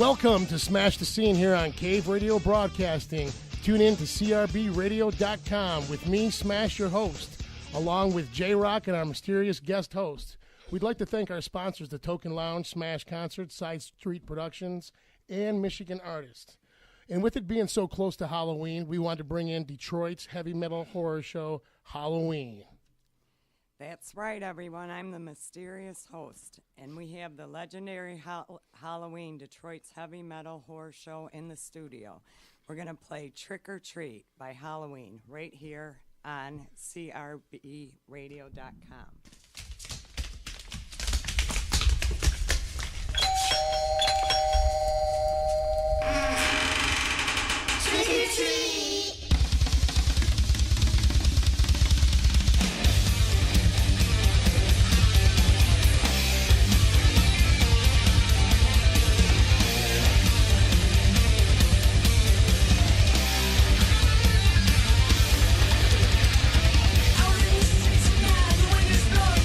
Welcome to Smash the Scene here on Cave Radio Broadcasting. Tune in to crbradio.com with me, Smash, your host, along with J-Rock and our mysterious guest host. We'd like to thank our sponsors, the Token Lounge, Smash Concerts, Side Street Productions, and Michigan Artists. And with it being so close to Halloween, we wanted to bring in Detroit's heavy metal horror show, Halloween. That's right, everyone. I'm the mysterious host, and we have the legendary Halloween, Detroit's heavy metal horror show in the studio. We're going to play Trick or Treat by Halloween right here on crbradio.com. Trick or treat! Out in the streets at night, when there's blood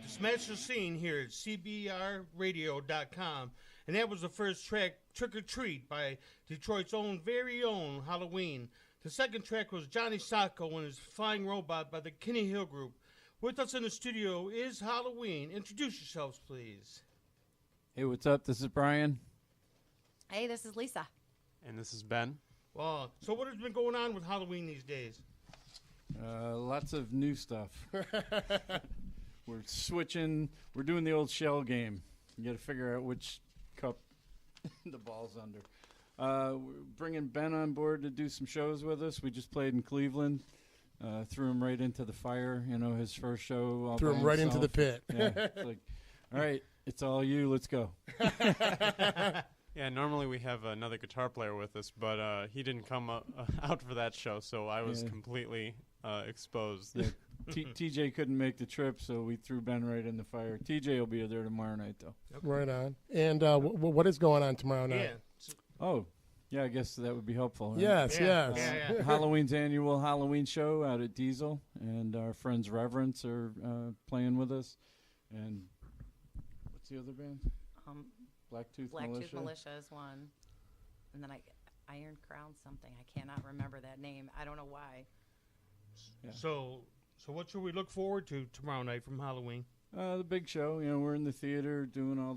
to Smash the Scene here at CBRradio.com. And that was the first track, Trick or Treat, by Detroit's own very own Halloween. The second track was Johnny Sacco and his Flying Robot by the Kenny Hill Group. With us in the studio is Halloween. Introduce yourselves, please. Hey, what's up? This is Brian. Hey, this is Lisa. And this is Ben. Well, so what has been going on with Halloween these days? Lots of new stuff. We're switching. We're doing the old shell game. You got to figure out which cup the ball's under. We're bringing Ben on board to do some shows with us. We just played in Cleveland. Threw him right into the fire. You know, his first show. All Threw by him right himself. into the pit. Yeah, it's like, all right, it's all you. Let's go. Yeah, normally we have another guitar player with us, but he didn't come out for that show, so I was completely exposed. Yeah. TJ couldn't make the trip, so we threw Ben right in the fire. TJ will be there tomorrow night, though. Okay. Right on. And what is going on tomorrow night? Yeah. Oh, yeah, I guess that would be helpful. Right? Yes, Yeah. yes. Yeah. Halloween's annual Halloween show out at Diesel, and our friends Reverence are playing with us. And what's the other band? Blacktooth Militia is one. And then Iron Crown something. I cannot remember that name. I don't know why. Yeah. So what should we look forward to tomorrow night from Halloween? The big show. You know, we're in the theater doing all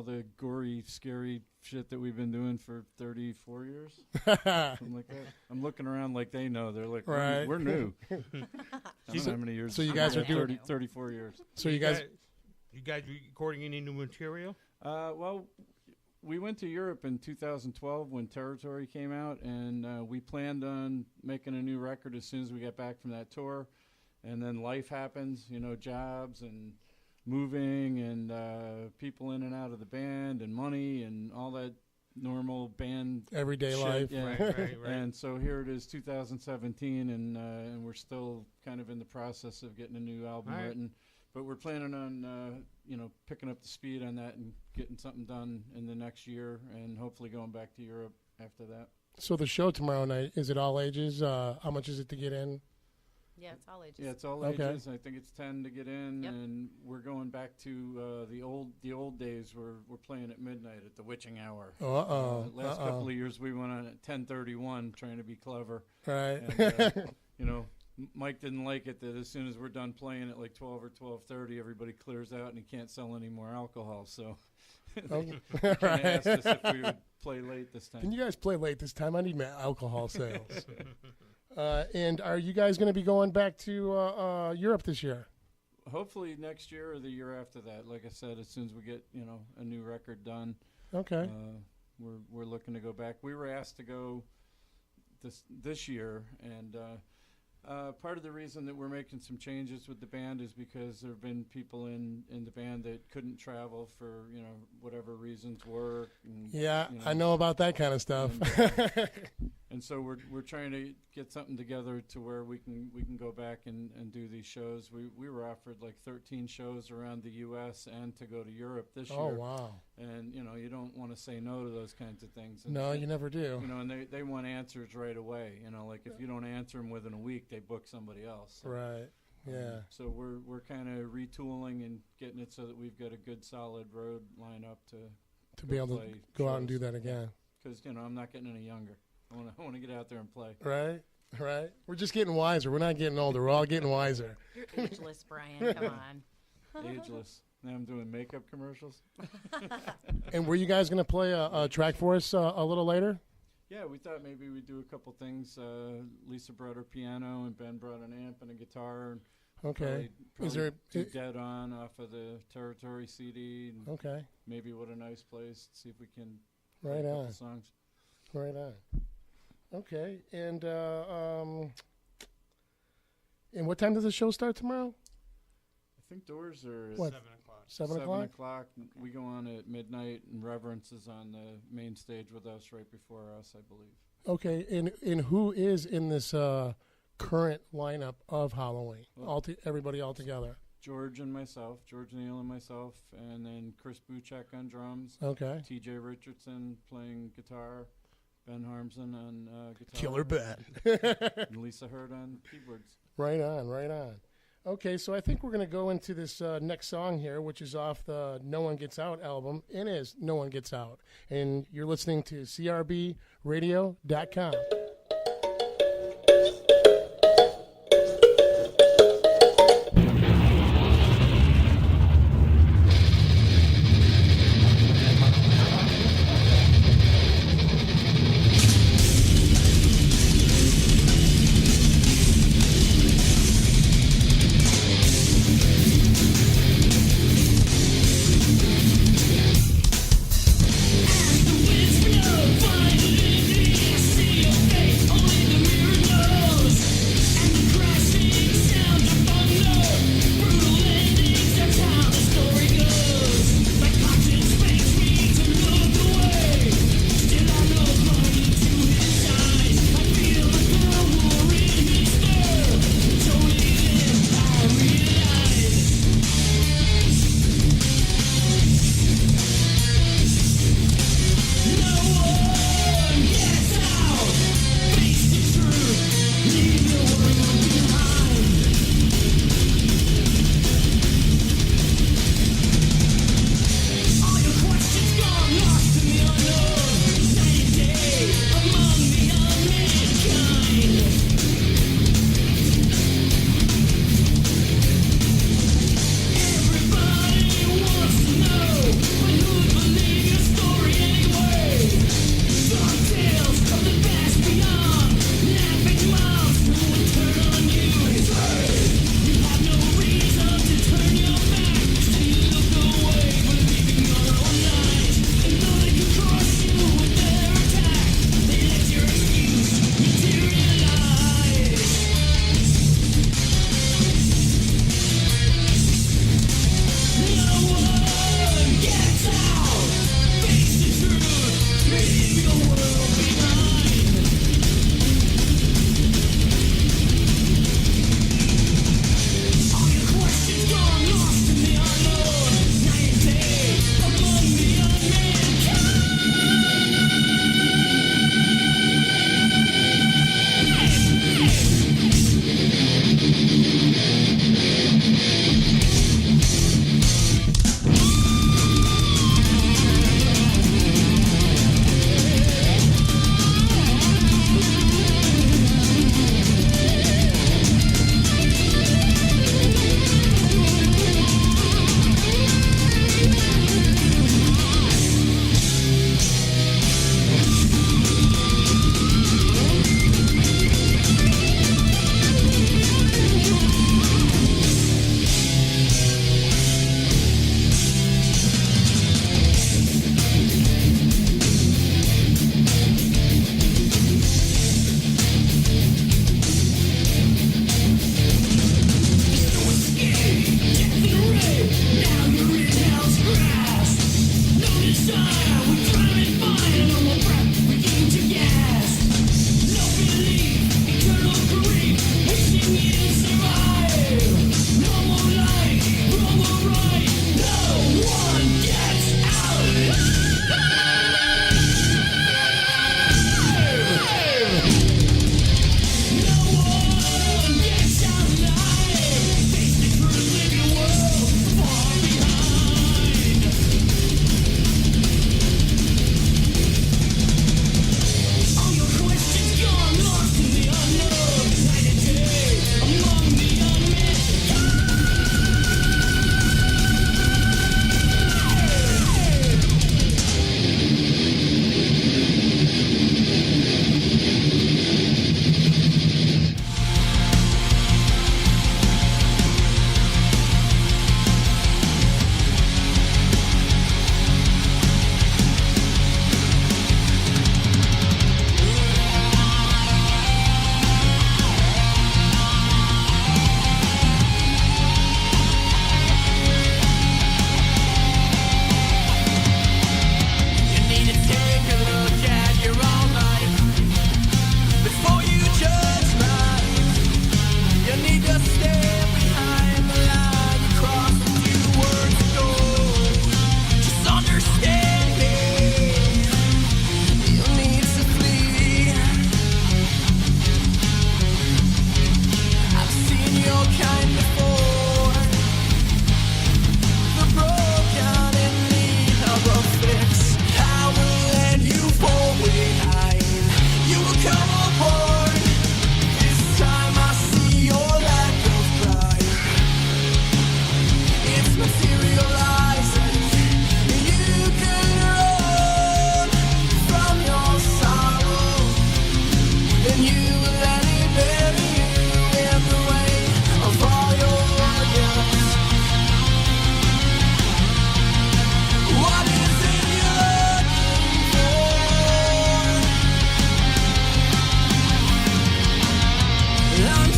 the gory, scary shit that we've been doing for 34 years. Something like that. I'm looking around like they know. They're like, Right. we're new. I don't know how many years. So you guys are doing 34 years. So you guys recording any new material? Well, we went to Europe in 2012 when Territory came out, and we planned on making a new record as soon as we got back from that tour. And then life happens, you know, jobs and moving and people in and out of the band and money and all that normal band everyday shit. life. Yeah. Right. And so here it is, 2017, and we're still kind of in the process of getting a new album All right. written. But we're planning on, picking up the speed on that and getting something done in the next year, and hopefully going back to Europe after that. So the show tomorrow night, is it all ages? How much is it to get in? Yeah, it's all ages. Yeah, it's all Okay. ages. I think it's 10 to get in, Yep. and we're going back to the old days. We're playing at midnight at the witching hour. Last couple of years we went on at 10:31, trying to be clever. Right. And, Mike didn't like it that as soon as we're done playing at like 12 or 12:30, everybody clears out and he can't sell any more alcohol. So Okay. they kinda asked us if we would play late this time. Can you guys play late this time? I need my alcohol sales. And are you guys going to be going back to Europe this year? Hopefully next year or the year after that. Like I said, as soon as we get a new record done, Okay. we're looking to go back. We were asked to go this year, and part of the reason that we're making some changes with the band is because there have been people in the band that couldn't travel for whatever reasons, work. And, Yeah, I know about that kind of stuff. And so we're trying to get something together to where we can go back and do these shows. We were offered like 13 shows around the U.S. and to go to Europe this Oh, year. wow. And you don't want to say no to those kinds of things. And No, you never do. and they want answers right away. Like if you don't answer them within a week, they book somebody else. So, Right. Yeah. So we're kind of retooling and getting it so that we've got a good solid road lineup To be able to play go out and do shows. that again. Because I'm not getting any younger. I want to get out there and play. Right. Right. We're just getting wiser. We're not getting older. We're all getting wiser. You're ageless, Brian. Come on. Ageless. Now I'm doing makeup commercials. And were you guys going to play a track for us a little later? Yeah, we thought maybe we'd do a couple things. Lisa brought her piano, and Ben brought an amp and a guitar. And Okay. Probably Is there? do Dead On off of the Territory CD. And Okay. maybe What a Nice Place. See if we can Right play a on. couple songs. Right on. Okay. And what time does the show start tomorrow? I think doors are at What? 7 o'clock. 7 o'clock? We go on at midnight, and Reverence is on the main stage with us right before us, I believe. Okay. And who is in this current lineup of Halloween? Well- Everybody all together. George Neal and myself, and then Chris Buchek on drums, Okay. TJ Richardson playing guitar, Ben Harmsen on guitar. Killer Ben. And Lisa Hurd on keyboards. Right on, right on. Okay, so I think we're going to go into this next song here, which is off the No One Gets Out album. It is No One Gets Out. And you're listening to CRBRadio.com. Finally, see your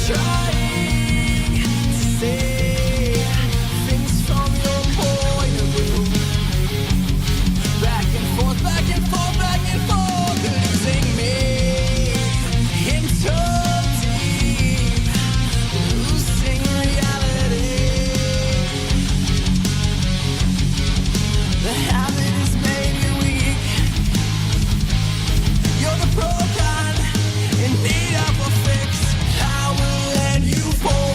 trying to say things from your point of view. Back and forth, back and forth, back and forth, losing me in so deep, losing reality. The habit has made you weak. You're the broken in need of a fix. I will let you fall.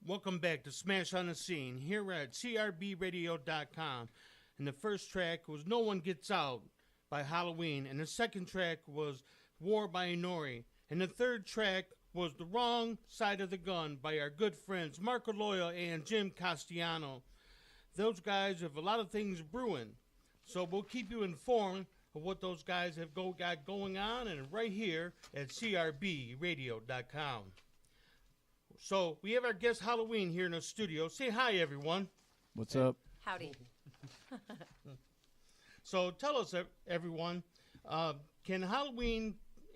welcome back to Smash on the Scene here at CRBRadio.com. And the first track was No One Gets Out by Halloween. And the second track was War by Inori. And the third track was The Wrong Side of the Gun by our good friends Marco Loya and Jim Castellano. Those guys have a lot of things brewing. So we'll keep you informed of what those guys have got going on, and right here at CRBRadio.com. So we have our guest Halloween here in the studio. Say hi, everyone. What's up? Howdy. So tell us, everyone, can Halloween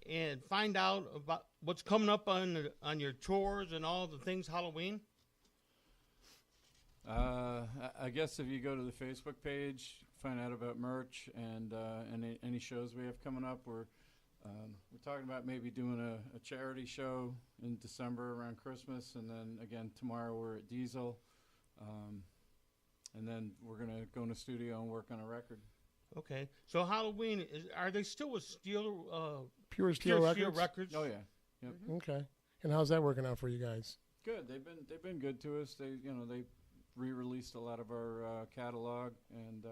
and find out about what's coming up on your tours and all the things Halloween? I guess if you go to the Facebook page, find out about merch and any shows we have coming up. We're talking about maybe doing a charity show in December around Christmas, and then again tomorrow we're at Diesel, and then we're gonna go in the studio and work on a record. Okay, so Halloween are they still with Steel? Pure Steel Records? Oh yeah, yep. Okay. And how's that working out for you guys? Good. They've been good to us. They re-released a lot of our catalog, and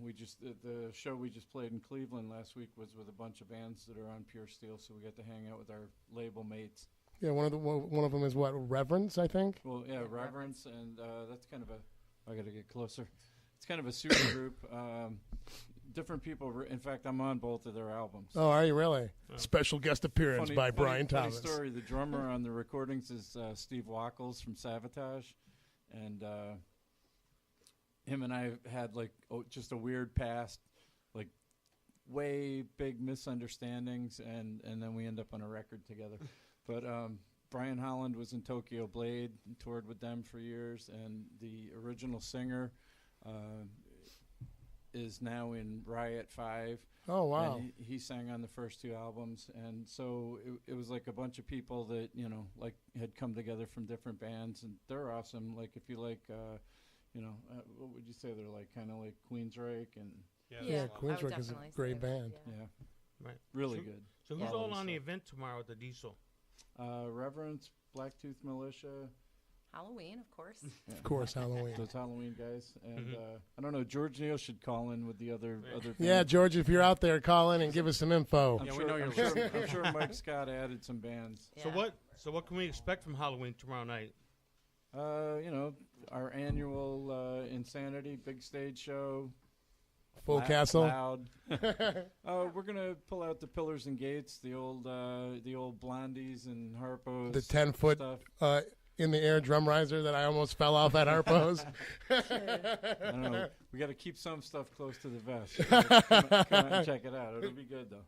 we just the show we just played in Cleveland last week was with a bunch of bands that are on Pure Steel, so we got to hang out with our label mates. Yeah, one of them is what, Reverence, I think. Well, yeah, Reverence, and that's kind of I got to get closer. It's kind of a super group. Different people. In fact, I'm on both of their albums. Oh, are you really? Oh. Special guest appearance by Brian Thomas. Funny story. The drummer on the recordings is Steve Wackles from Savatage, and him and I had just a weird past, like way big misunderstandings, and then we end up on a record together. But Brian Holland was in Tokyo Blade and toured with them for years, and the original singer is now in Riot 5. Oh, wow. And he sang on the first two albums, and so it was like a bunch of people that, had come together from different bands, and they're awesome. Like, if you like, what would you say they're like? Kind of like Queensryche and... Yeah, Queensryche is a great band. Yeah. Right. Really good. So who's all on the event tomorrow at the Diesel? Reverence, Blacktooth Militia. Halloween, of course. Yeah. Of course, Halloween. Those Halloween guys. And I don't know, George Neal should call in with the other Yeah, George, if you're out there, call in and give us some info. I'm sure Mike Scott added some bands. Yeah. So what can we expect from Halloween tomorrow night? Our annual Insanity big stage show. Full castle. Loud. We're gonna pull out the Pillars and Gates, the old Blondies and Harpos. The 10-foot in the air drum riser that I almost fell off at Harpo's. I don't know. We got to keep some stuff close to the vest. Come out and check it out. It'll be good though.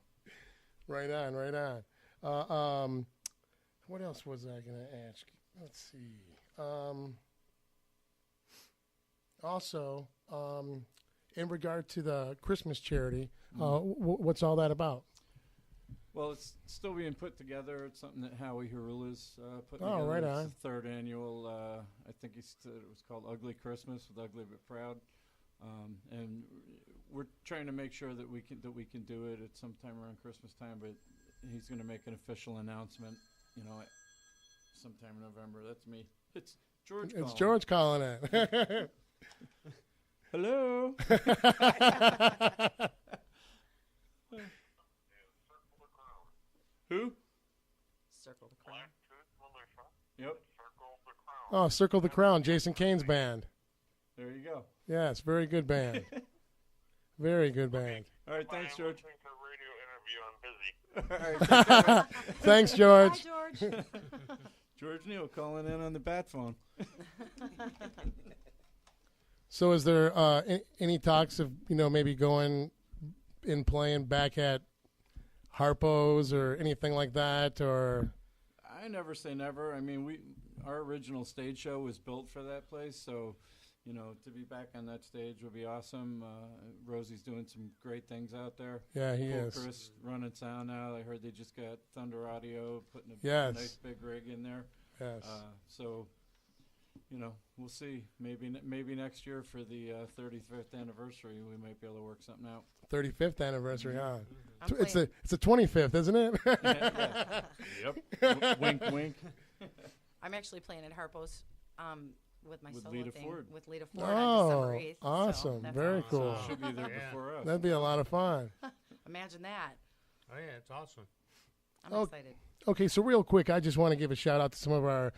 Right on. What else was I gonna ask? Let's see. Also, in regard to the Christmas charity, what's all that about? Well, it's still being put together. It's something that Howie Harul is putting together. Right on. It's the third annual. I think it was called Ugly Christmas with Ugly But Proud, and we're trying to make sure that we can do it at some time around Christmas time. But he's going to make an official announcement, sometime in November. That's me. It's George. It's George calling it. Hello. Who? Circle the Crown. Yep. Oh, Circle the Crown, Jason Kane's band. There you go. Yes, very good band. Very good band. All right, thanks, George. I'm busy. Thanks, George. Hi, George. George Neal calling in on the bat phone. So is there any talks of, maybe going and playing back at Harpo's or anything like that, or? I never say never. I mean, our original stage show was built for that place, so, to be back on that stage would be awesome. Rosie's doing some great things out there. Yeah, he is. Chris running sound now. I heard they just got Thunder Audio putting a nice big rig in there. Yes. So, we'll see. Maybe next year for the 35th anniversary, we might be able to work something out. 35th anniversary, huh? It's the 25th, isn't it? Yeah. Yep. Wink, wink. I'm actually playing at Harpo's with my With solo Lita thing Ford. with Lita Ford on December Oh, 8th. awesome. So that's Very awesome. cool. Should be there before us. That'd be a lot of fun. Imagine that. Oh yeah, it's awesome. I'm Oh, excited. Okay, so real quick, I just want to give a shout out to some of our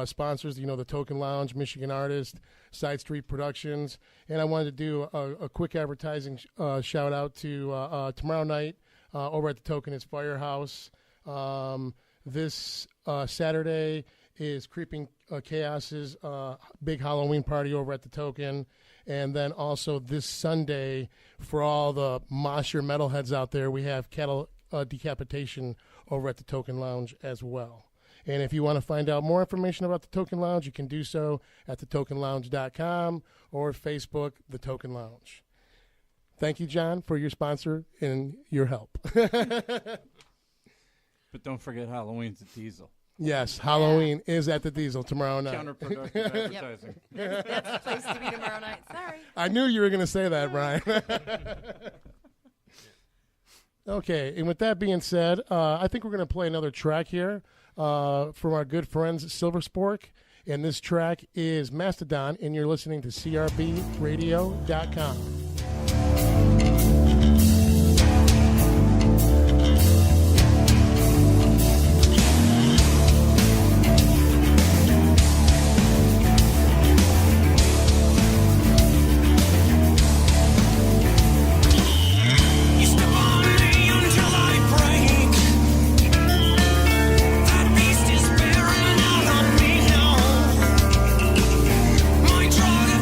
sponsors, the Token Lounge, Michigan Artist, Side Street Productions, and I wanted to do a quick advertising shout out to tomorrow night over at the Token is Firehouse. This Saturday is Creeping Chaos's big Halloween party over at the Token. And then also this Sunday, for all the mosher metalheads out there, we have cattle decapitation over at the Token Lounge as well. And if you want to find out more information about the Token Lounge, you can do so at thetokenlounge.com or Facebook, The Token Lounge. Thank you, John, for your sponsor and your help. But don't forget Halloween's at Diesel. Yes, Halloween is at the Diesel tomorrow night. Counterproductive advertising. That's the place to be tomorrow night. Sorry. I knew you were going to say that, Brian. Okay, and with that being said, I think we're going to play another track here from our good friends Silver Spork. And this track is Mastodon, and you're listening to CRBradio.com.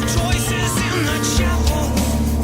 Choices in the chapel.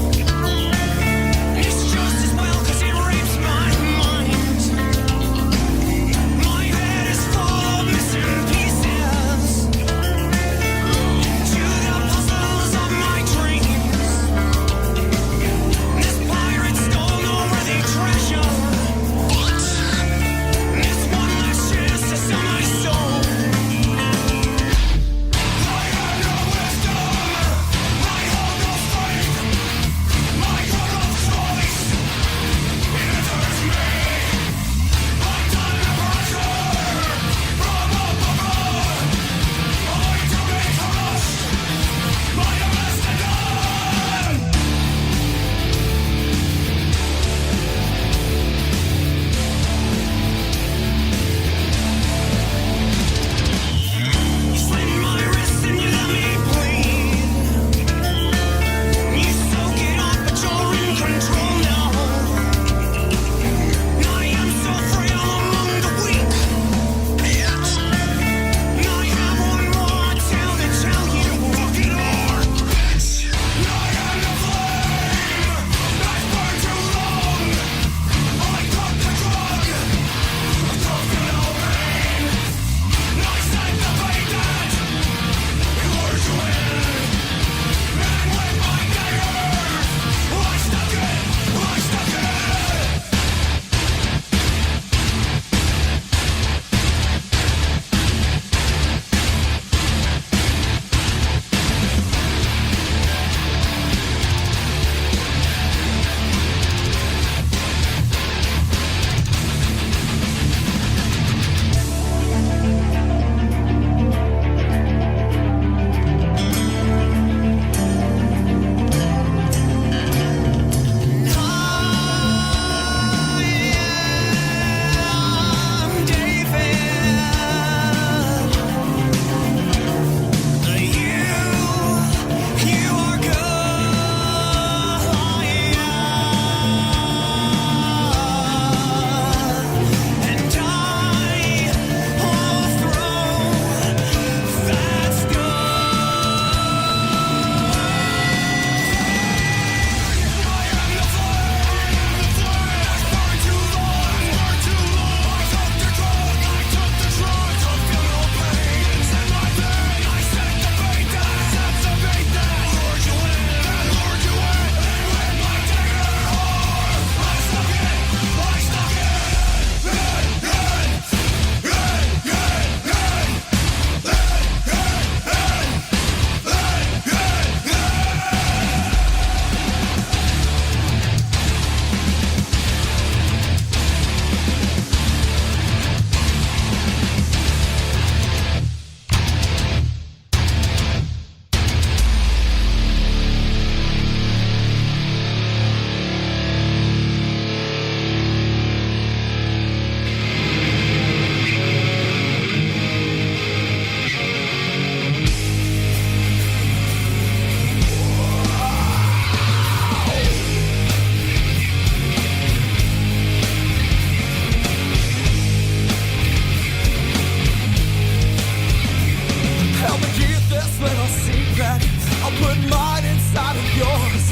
put mine inside of yours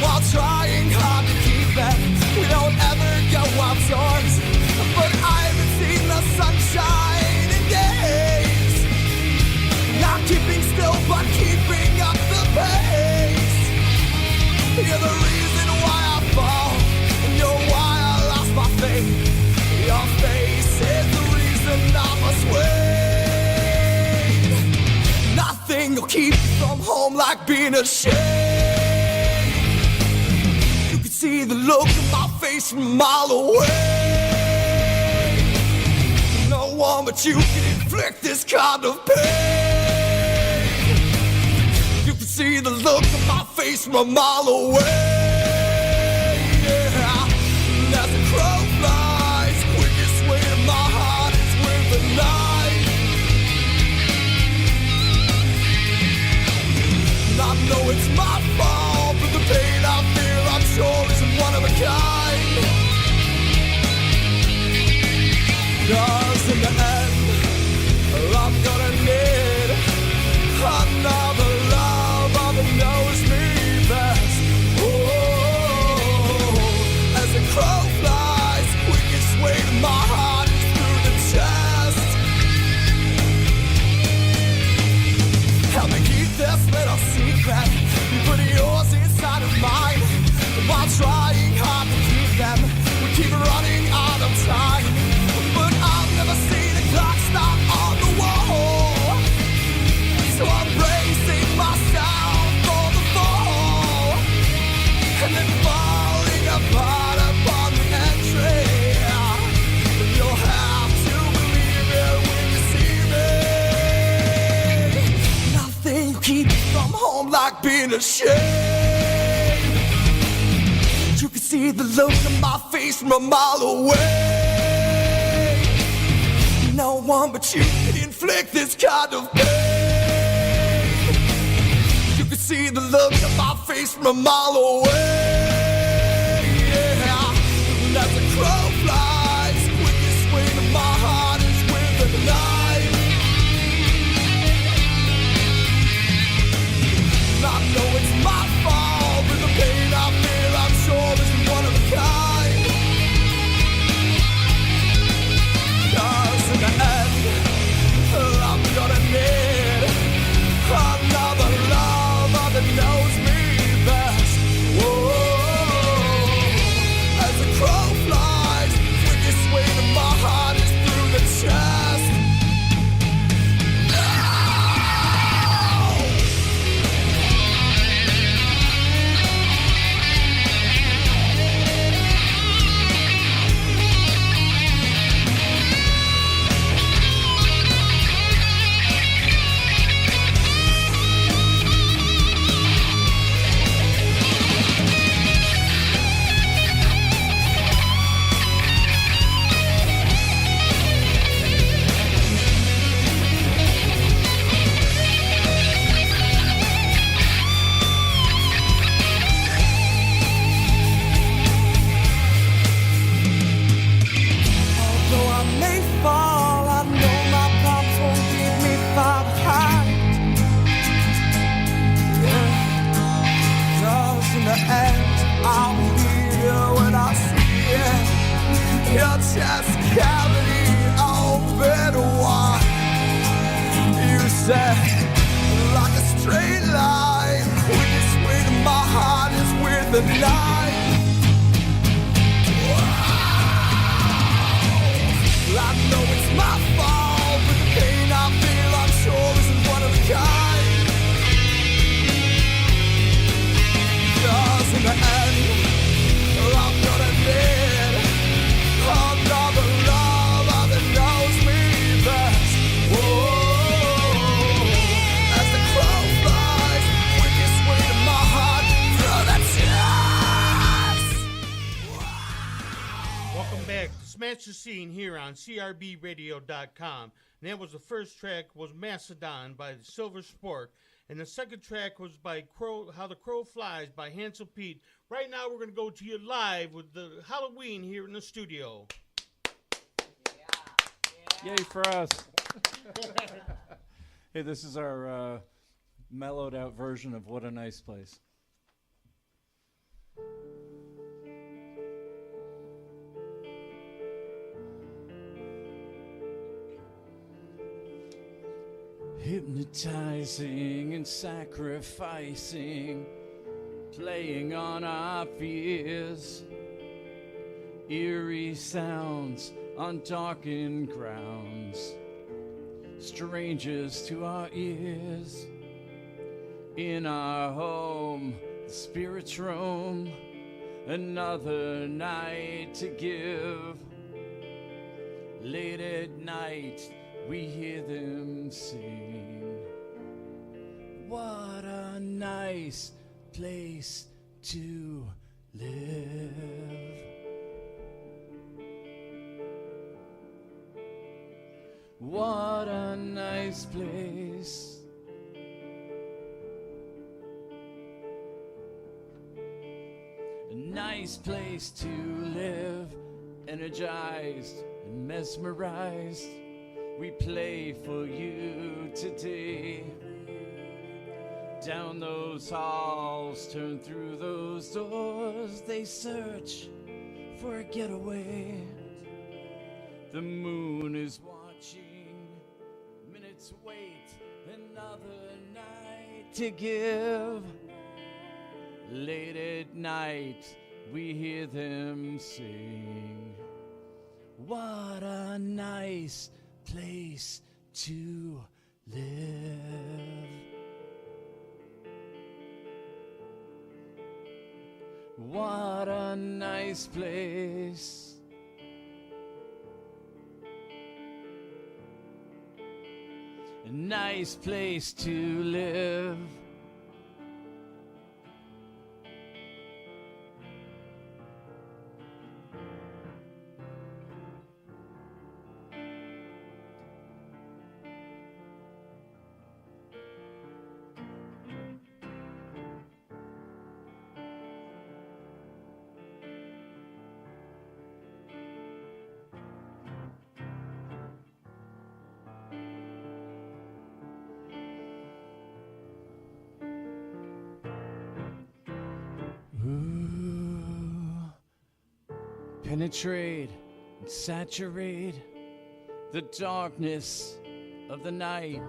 while trying hard to keep them. We don't ever go outdoors, but I haven't seen the sunshine in days. Not keeping still, but keeping up the pace. You're the reason why I fall, and you're why I lost my faith. Your face is the reason I must wait. Nothing will keep you from home like being ashamed. You can see the look on my face from a mile away. No one but you can inflict this kind of pain. You can see the look on my face from a mile away. Yeah. As the crow flies, quickest way to my heart is with the night. I know it's my fault, but the pain I feel, I'm sure, isn't one of a kind. 'Cause in the end, I'm gonna need another lover that knows me best. Oh, as the crow flies, quickest way to my heart is through the chest. Help me keep this little secret. You put yours inside of mine. While trying hard to keep them, we keep running out of time. But I'll never see the clock stop on the wall. So I'm bracing myself for the fall, and then falling apart upon the entry. You'll have to believe it when you see me. Nothing will keep you from home like being ashamed. You can see the look on my face from a mile away. No one but you can inflict this kind of pain. You can see the look on my face from a mile away. Yeah. As the crow flies, quickest way to my heart is with the night. I know it's my fault, but the pain I feel, I'm sure, isn't one of a kind. 'Cause in the end, I'm gonna need another lover that knows me best. Whoa, as the crow flies, quickest way to my heart is through the chest. Although I may fall, I know my problems won't leave me far behind. Yeah. 'Cause in the end, I'll be here when I see it. Your chest cavity open wide. You said, like a straight line, quickest way to my heart is with the night. I know it's my fault, but the pain I feel, I'm sure, isn't one of a kind. 'Cause in the end, I'm gonna need another lover that knows me best. Whoa, as the crow flies, quickest way to my heart, through the chest. Welcome back to Smash the Scene here on CRBRadio.com. And that was the first track was Macedon by Silver Sport. And the second track was by How the Crow Flies by Hansel Pete. Right now we're going to go to you live with the Halloween here in the studio. Yay for us. Hey, this is our mellowed out version of What a Nice Place. Hypnotizing and sacrificing, playing on our fears, eerie sounds on darkened grounds, strangers to our ears. In our home, the spirits roam, another night to give. Late at night, we hear them sing. What a nice place to live. What a nice place. A nice place to live, energized and mesmerized. We play for you today. Down those halls, turn through those doors, they search for a getaway. The moon is watching, minutes wait, another night to give. Late at night, we hear them sing. What a nice place to live. What a nice place. A nice place to live. Penetrate and saturate the darkness of the night.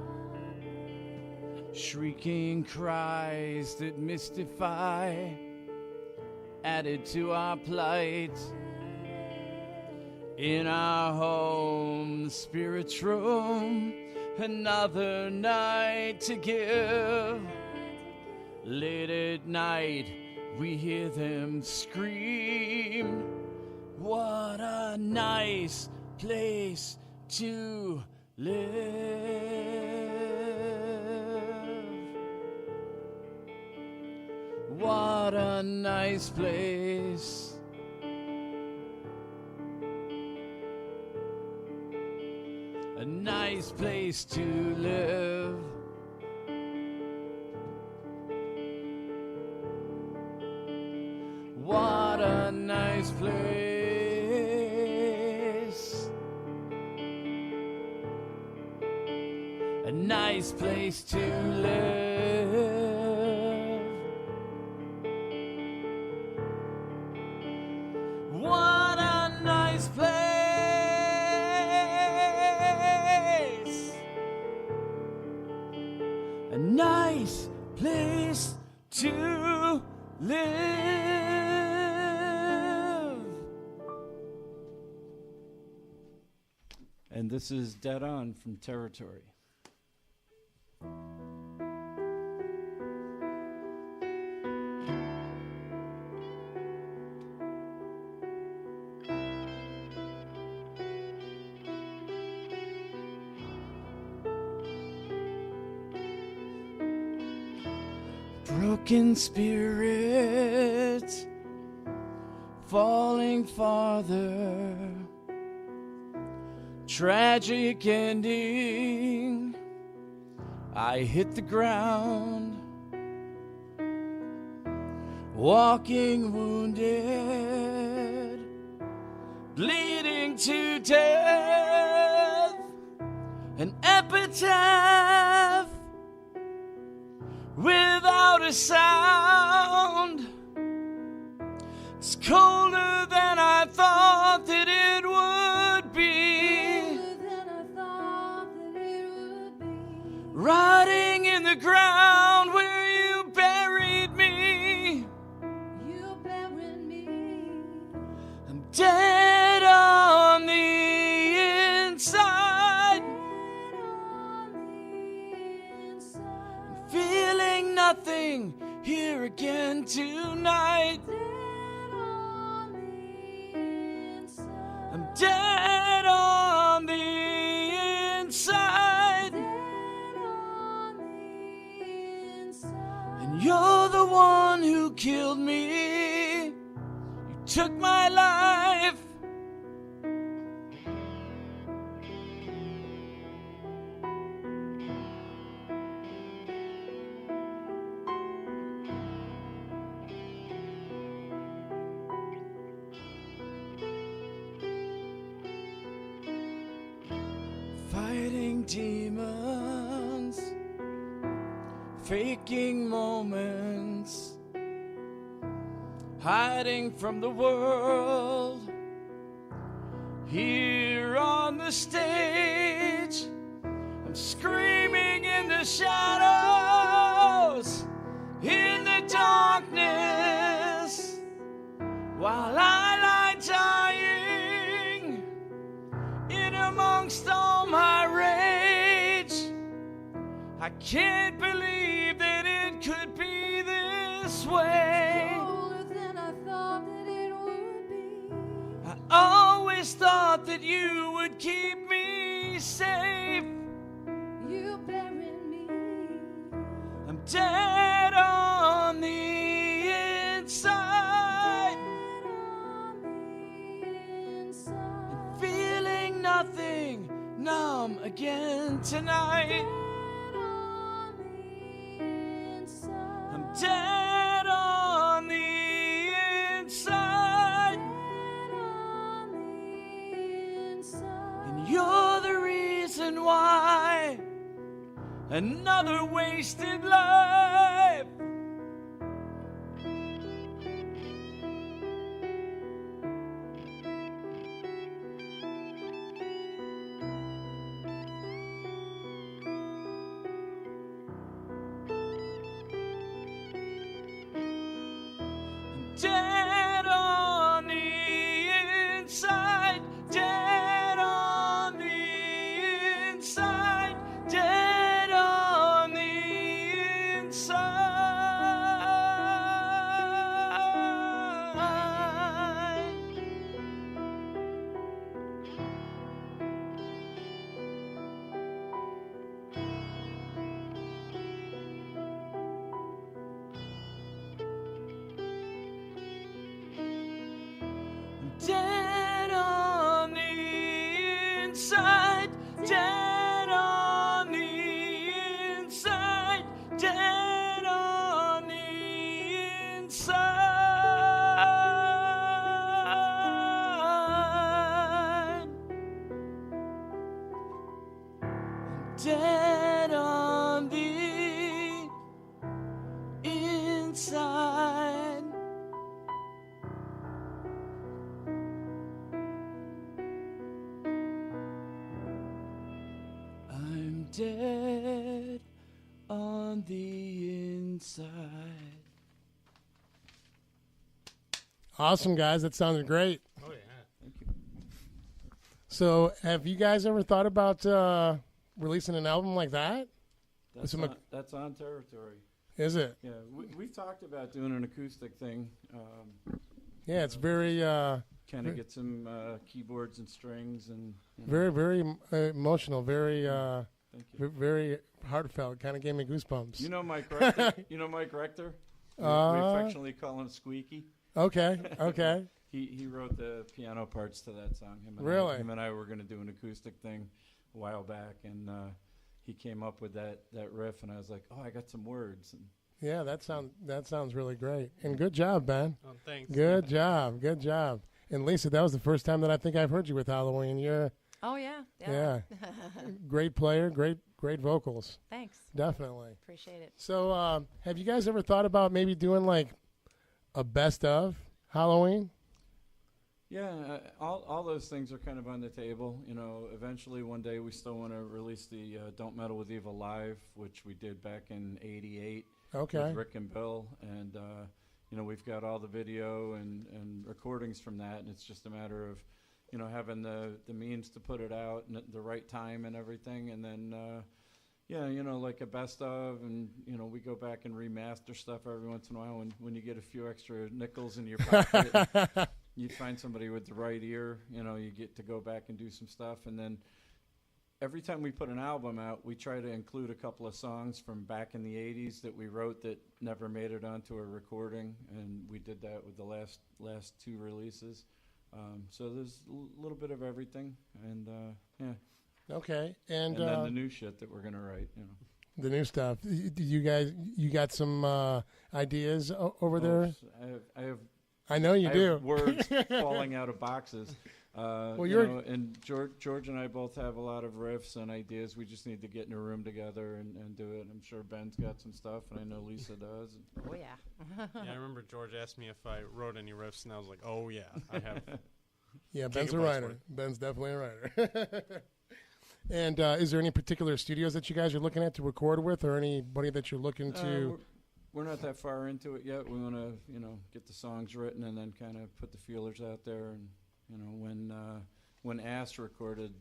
Shrieking cries that mystify, added to our plight. In our home, the spirits roam, another night to give. Late at night, we hear them scream. What a nice place to live. What a nice place. A nice place to live. What a nice place. A nice place to live. What a nice place. A nice place to live. And this is Dead On from Territory. Broken spirit falling farther, tragic ending. I hit the ground, walking wounded, bleeding to death, an epitaph without a sound. It's colder than I thought that it would be. Rotting in the ground where you buried me. I'm dead on the inside. I'm feeling nothing here again tonight. I'm dead on the inside. And you're the one who killed me. You took my life. Fighting demons, faking moments, hiding from the world. Here on the stage, I'm screaming in the shadows, in the darkness, while I lie dying in amongst all my rage. I can't believe that it could be this way. I always thought that you would keep me safe. I'm dead on the inside. And feeling nothing, numb again tonight. I'm dead on the inside. And you're the reason why another wasted life. Dead on the inside, dead on the inside, dead on the inside. Dead on the inside, dead on the inside, dead on the inside. Dead on the inside. I'm dead on the inside. Awesome, guys. That sounded great. Oh, yeah. So, have you guys ever thought about releasing an album like that? That's Some on, ac- that's on territory. Is it? Yeah, we've talked about doing an acoustic thing. Yeah, it's very, Kind of get some keyboards and strings and very, very emotional. Very, Thank you. very heartfelt. Kind of gave me goosebumps. You know Mike Rector? You know Mike Rector? We affectionately call him Squeaky. Okay. Okay. He wrote the piano parts to that song. Really? Him and I were going to do an acoustic thing a while back, and he came up with that riff, and I was like, oh, I got some words. And Yeah, that sounds really great. And good job, man. Oh, thanks. Good job. Good job. And Lisa, that was the first time that I think I've heard you with Halloween. You're Oh, yeah. yeah, great player, great Great vocals. Thanks. Definitely. Appreciate it. So, have you guys ever thought about maybe doing like a best of Halloween? Yeah, all those things are kind of on the table. You know, eventually one day we still want to release the Don't Meddle with Evil Live, which we did back in '88 Okay. with Rick and Bill. And, you know, we've got all the video and recordings from that, and it's just a matter of, you know, having the means to put it out and at the right time and everything. And then, yeah, you know, like a best of, and, you know, we go back and remaster stuff every once in a while when you get a few extra nickels in your pocket. You find somebody with the right ear, you know, you get to go back and do some stuff. And then every time we put an album out, we try to include a couple of songs from back in the 80s that we wrote that never made it onto a recording. And we did that with the last two releases. So there's a little bit of everything. And, yeah. Okay. And then the new shit that we're going to write, you know. The new stuff. You got some ideas over there? I have I know you do. have words falling out of boxes. Well, you know, and George and I both have a lot of riffs and ideas. We just need to get in a room together and do it. I'm sure Ben's got some stuff, and I know Lisa does. Oh, yeah. Yeah, I remember George asked me if I wrote any riffs, and I was like, oh, yeah, I have. Yeah, Ben's a gigabytes writer. worth. Ben's definitely a writer. And is there any particular studios that you guys are looking at to record with, or anybody that you're looking to? We're not that far into it yet. We want to, you know, get the songs written and then kind of put the feelers out there. And, you know, when Ass recorded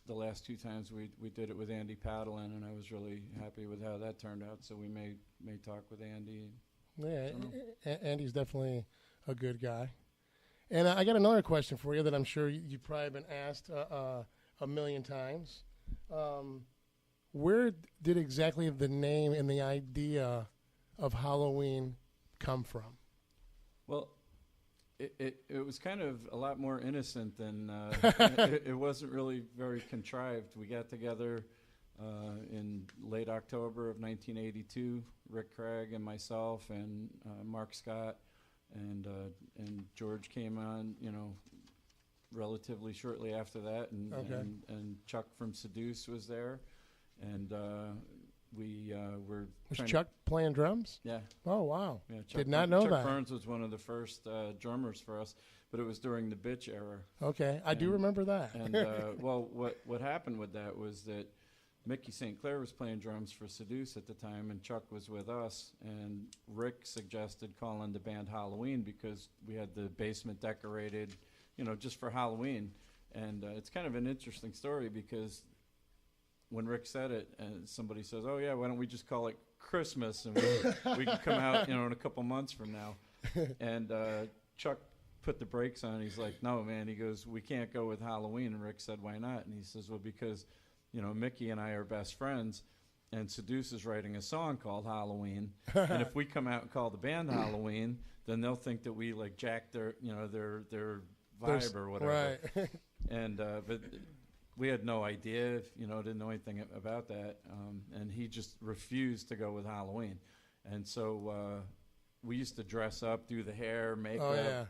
the last two times, we did it with Andy Padalin, and I was really happy with how that turned out. So we may talk with Andy. Yeah, Andy's definitely a good guy. And I got another question for you that I'm sure you've probably been asked a million times. Where did exactly the name and the idea of Halloween come from? Well, it was kind of a lot more innocent than it wasn't really very contrived. We got together in late October of 1982. Rick Craig and myself and Mark Scott and George came on, you know, relatively shortly after that, and Okay. and Chuck from Seduce was there, and we were Was trying Chuck playing drums? yeah. Oh, wow. Yeah, Did not know Chuck that. Burns was one of the first drummers for us, but it was during the Bitch era. Okay, I do And- remember that. And well, what happened with that was that Mickey St. Clair was playing drums for Seduce at the time, and Chuck was with us. And Rick suggested calling the band Halloween because we had the basement decorated, you know, just for Halloween. And it's kind of an interesting story because when Rick said it, and somebody says, "Oh yeah, why don't we just call it Christmas and we can come out, you know, in a couple months from now." And Chuck put the brakes on. He's like, "No, man." He goes, "We can't go with Halloween." And Rick said, "Why not?" And he says, "Well, because, you know, Mickey and I are best friends, and Seduce is writing a song called Halloween. And if we come out and call the band Halloween, then they'll think that we like jack their, you know, their vibe or whatever." Right. And but we had no idea, you know, didn't know anything about that, and he just refused to go with Halloween. And so we used to dress up, do the hair, makeup, yeah.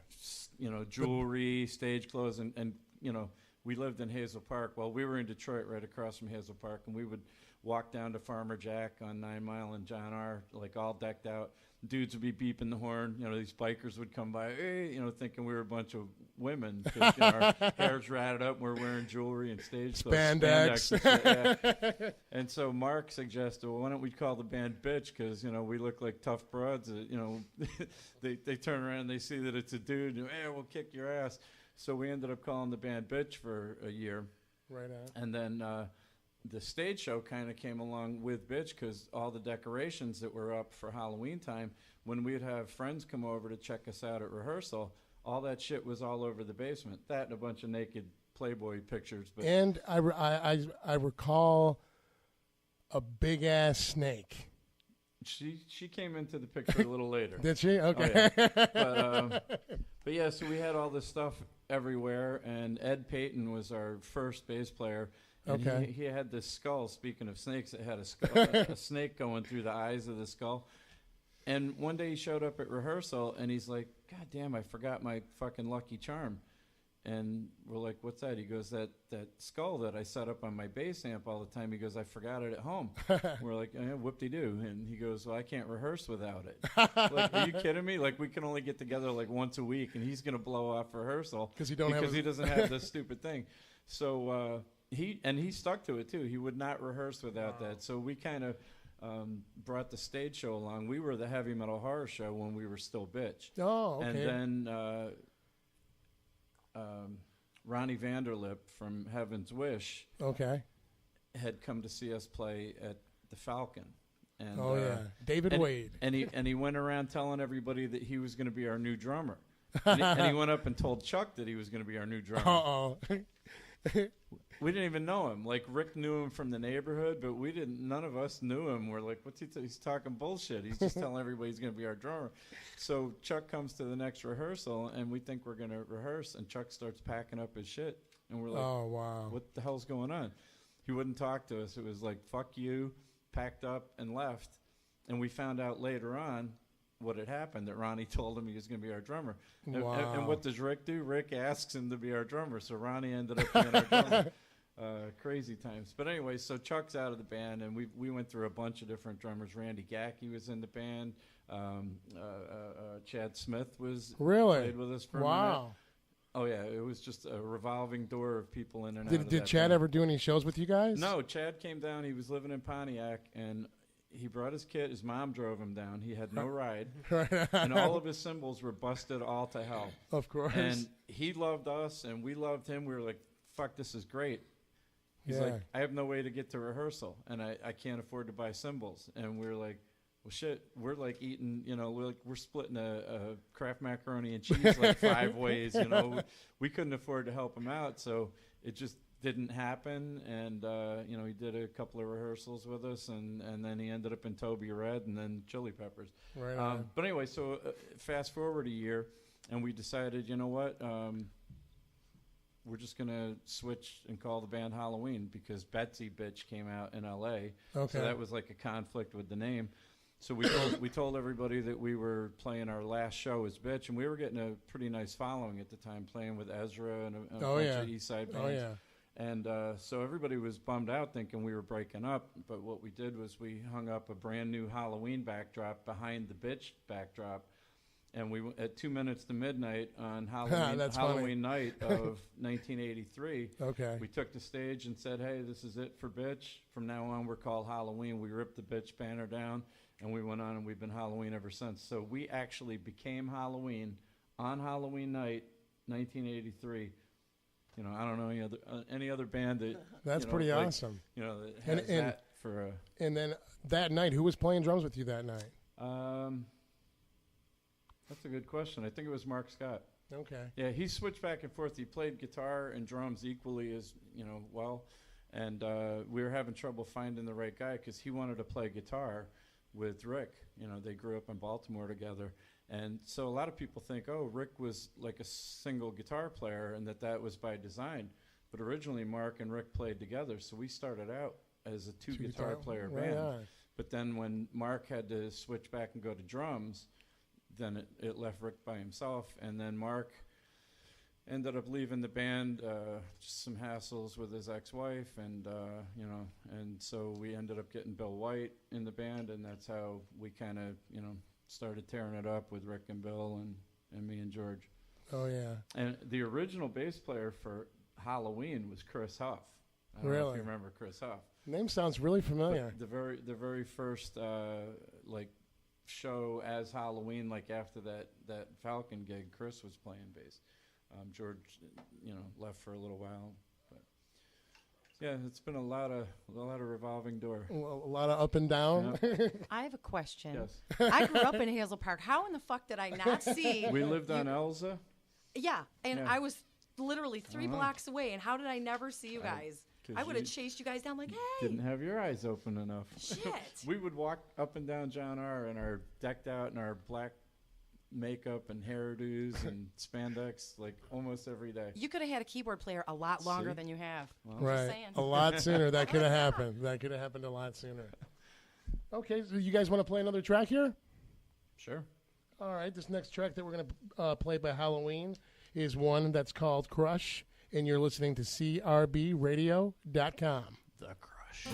You know, jewelry, stage clothes, and you know, we lived in Hazel Park. Well, we were in Detroit, right across from Hazel Park, and we would walk down to Farmer Jack on 9 Mile and John R., like all decked out. Dudes would be beeping the horn. You know, these bikers would come by, hey, you know, thinking we were a bunch of women. 'Cause, you know, our hair's ratted up, and we're wearing jewelry and stage clothes. Spandex. And shit, yeah. And so Mark suggested, well, why don't we call the band Bitch? Because, you know, we look like tough broads. That, you know, they turn around and they see that it's a dude. And, hey, we'll kick your ass. So we ended up calling the band Bitch for a year. Right on. And then the stage show kind of came along with Bitch because all the decorations that were up for Halloween time, when we'd have friends come over to check us out at rehearsal, all that shit was all over the basement. That and a bunch of naked Playboy pictures. But And I recall a big ass snake. she came into the picture a little later. Did she? Okay. Oh, yeah. But yeah, so we had all this stuff everywhere, and Ed Payton was our first bass player. And Okay. he had this skull, speaking of snakes, it had a skull, a snake going through the eyes of the skull. And one day he showed up at rehearsal, and he's like, God damn, I forgot my fucking Lucky Charm. And we're like, what's that? He goes, that skull that I set up on my bass amp all the time. He goes, I forgot it at home. We're like, whoop-de-doo. And he goes, well, I can't rehearse without it. Like, are you kidding me? Like, we can only get together like once a week, and he's going to blow off rehearsal because he doesn't have this stupid thing. So he stuck to it, too. He would not rehearse without that. So we kind of brought the stage show along. We were the Heavy Metal Horror Show when we were still Bitch. Oh, okay. And then Ronnie Vanderlip from Heaven's Wish had come to see us play at the Falcon. And, David Wade. And he went around telling everybody that he was going to be our new drummer. And he went up and told Chuck that he was going to be our new drummer. Uh-oh. We didn't even know him. Like, Rick knew him from the neighborhood, but we didn't. None of us knew him. We're like, what's he's talking bullshit. He's just telling everybody he's going to be our drummer. So Chuck comes to the next rehearsal, and we think we're going to rehearse, and Chuck starts packing up his shit. And we're like, oh, wow. What the hell's going on? He wouldn't talk to us. It was like, fuck you, packed up and left. And we found out later on what had happened, that Ronnie told him he was going to be our drummer. Wow. And what does Rick do? Rick asks him to be our drummer. So Ronnie ended up being our drummer. Crazy times. But anyway, so Chuck's out of the band, and we went through a bunch of different drummers. Randy Gackey was in the band. Chad Smith played with us for a minute. Oh, yeah. It was just a revolving door of people in and out. Did Chad ever do any shows with you guys? No, Chad came down. He was living in Pontiac, and he brought his kid. His mom drove him down. He had no ride. And all of his cymbals were busted all to hell. Of course. And he loved us, and we loved him. We were like, fuck, this is great. He's like, I have no way to get to rehearsal, and I can't afford to buy cymbals. And we were like, well, shit, we're like eating, we're splitting a Kraft macaroni and cheese like 5 ways, We couldn't afford to help him out, so it just didn't happen. And, he did a couple of rehearsals with us, and then he ended up in Toby Red and then Chili Peppers. Right. But anyway, so fast forward a year, and we decided, you know what, we're just going to switch and call the band Halloween because Betsy Bitch came out in L.A. Okay. So that was like a conflict with the name. So we told everybody that we were playing our last show as Bitch, and we were getting a pretty nice following at the time, playing with Ezra and a bunch of East Side bands. Oh, yeah. And so everybody was bummed out thinking we were breaking up, but what we did was we hung up a brand new Halloween backdrop behind the Bitch backdrop. And we at 2 minutes to midnight on Halloween night of 1983. Okay. We took the stage and said, "Hey, this is it for Bitch. From now on, we're called Halloween." We ripped the Bitch banner down, and we went on, and we've been Halloween ever since. So we actually became Halloween on Halloween night, 1983. I don't know any other band that. That's pretty awesome. That has that for a. And then that night, who was playing drums with you that night? That's a good question. I think it was Mark Scott. Okay. Yeah, he switched back and forth. He played guitar and drums equally as, well. And we were having trouble finding the right guy because he wanted to play guitar with Rick. They grew up in Baltimore together. And so a lot of people think, oh, Rick was like a single guitar player and that was by design. But originally Mark and Rick played together. So we started out as a two-guitar player band. Right. But then when Mark had to switch back and go to drums, then it left Rick by himself, and then Mark ended up leaving the band, just some hassles with his ex-wife, and and so we ended up getting Bill White in the band, and that's how we kind of started tearing it up with Rick and Bill and me and George. Oh yeah. And the original bass player for Halloween was Chris Huff. I don't know if you remember Chris Huff. Name sounds really familiar. But the very first show as Halloween, like after that Falcon gig, Chris was playing bass. George, left for a little while, but yeah, it's been a lot of revolving door. Well, a lot of up and down. Yep. I have a question. Yes. I grew up in Hazel Park. How in the fuck did I not see? We lived on Elza. Yeah, and Yeah. I was literally 3 blocks away, and how did I never see you guys? I would have chased you guys down like, hey. Didn't have your eyes open enough. Shit. We would walk up and down John R. in our decked out in our black makeup and hairdos and spandex like almost every day. You could have had a keyboard player a lot longer See? than you have. Well, Right. Just saying. A lot sooner. That could have happened. That could have happened a lot sooner. Okay, so you guys want to play another track here? Sure. All right, this next track that we're going to play by Halloween is one that's called Crush, and you're listening to CRBRadio.com. The Crush.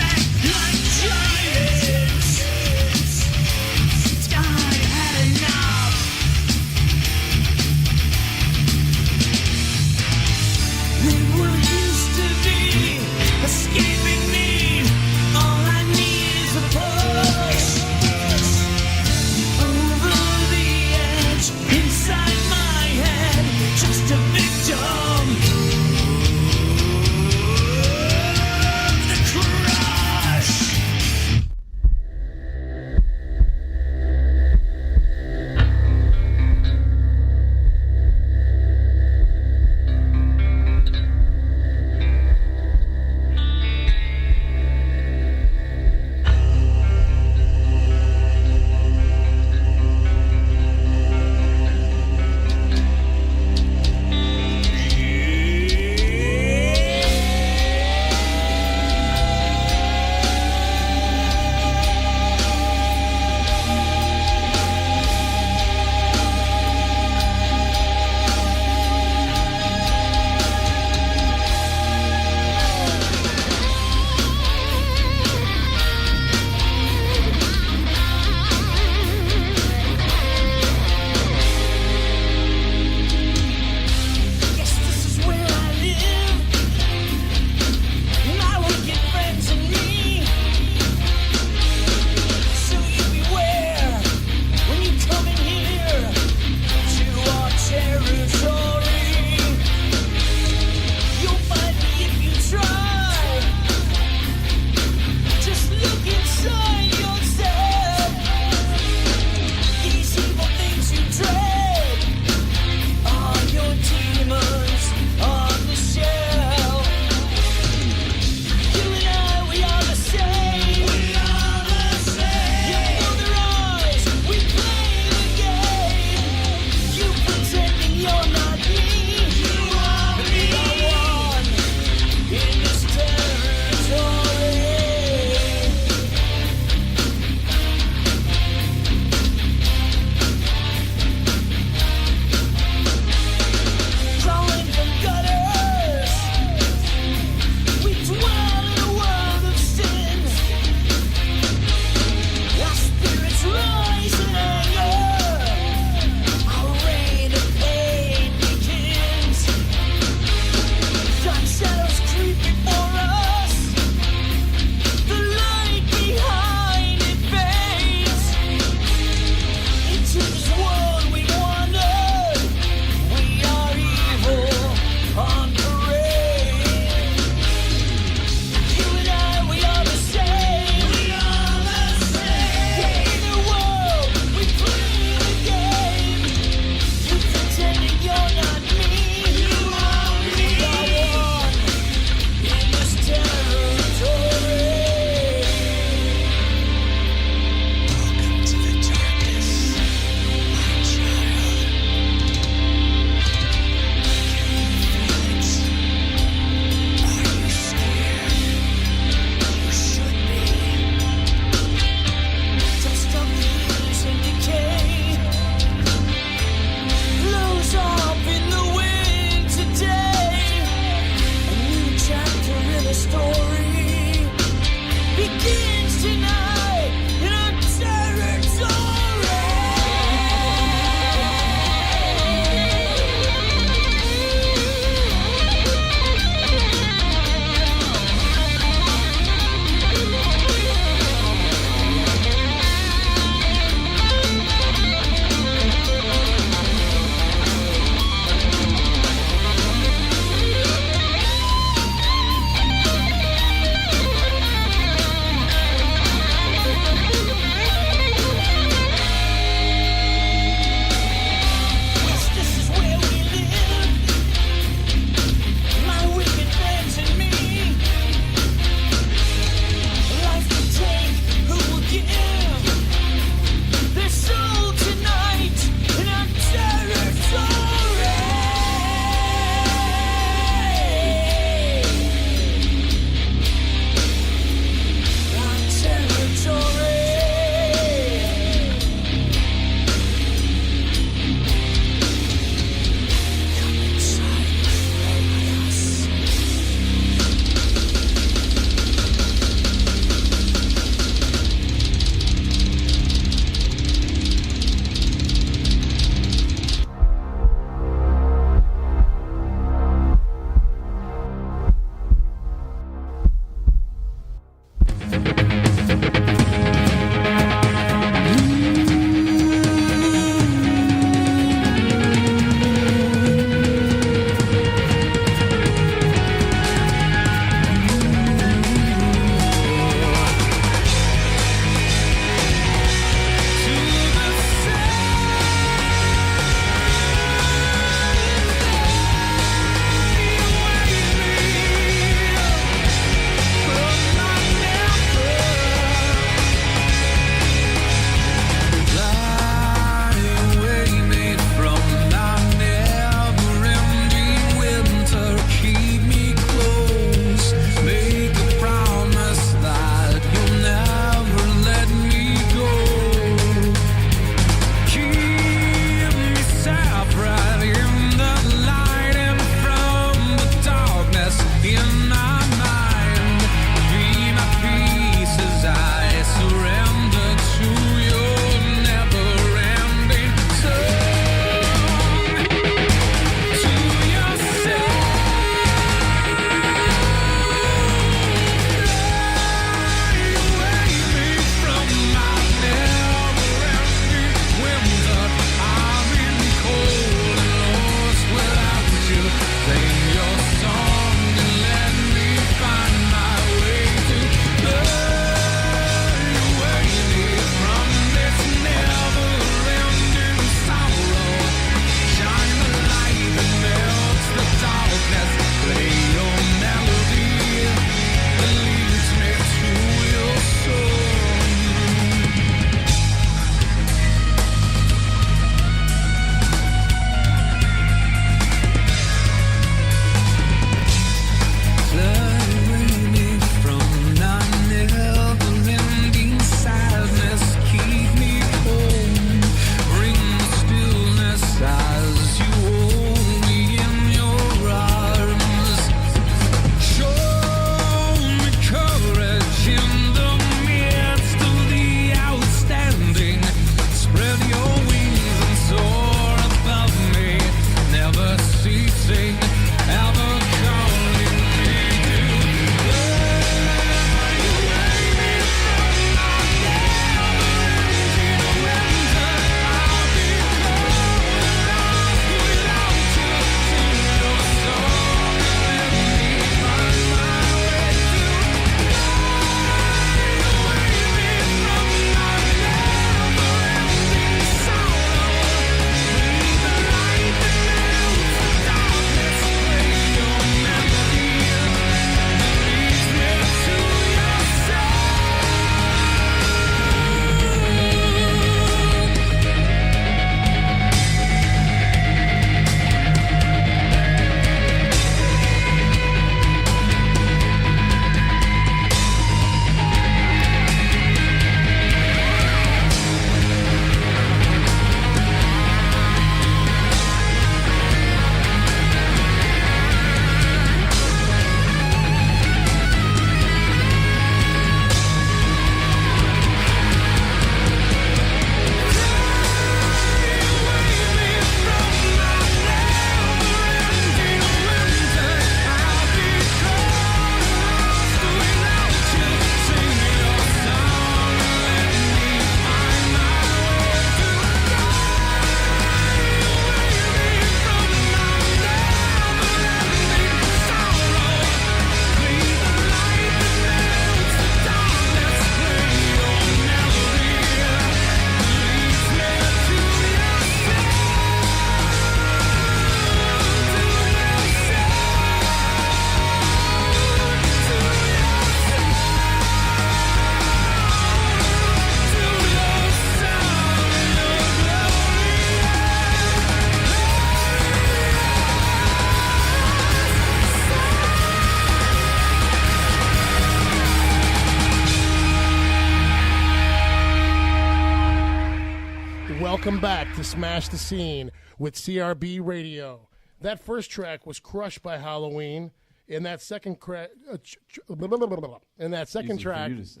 Welcome back to Smash the Scene with CRB Radio. That first track was Crushed by Halloween, and that second track, and that second Easy for track, you to say.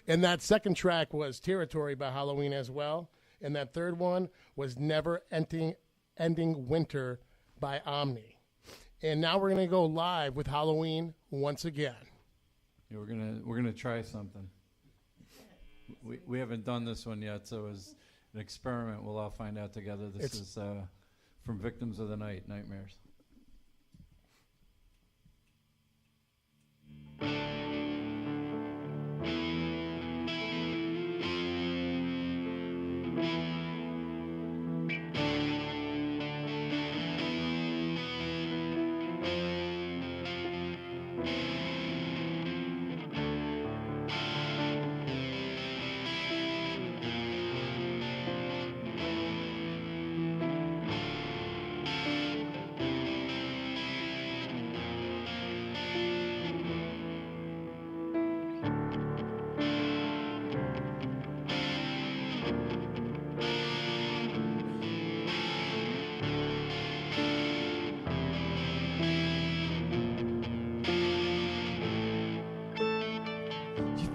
and that second track was Territory by Halloween as well, and that third one was Never Ending Winter by Omni. And now we're gonna go live with Halloween once again. Yeah, we're gonna try something. We haven't done this one yet, so as an experiment, we'll all find out together. This is from Victims of the Night, Nightmares.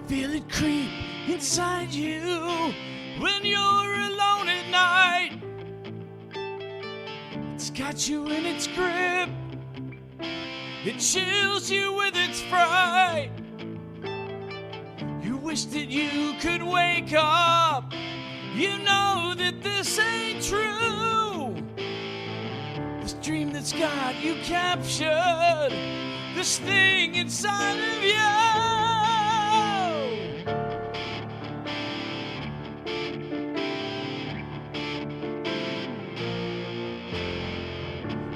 Feel it creep inside you when you're alone at night. It's got you in its grip. It chills you with its fright. You wish that you could wake up. You know that this ain't true. This dream that's got you captured. This thing inside of you.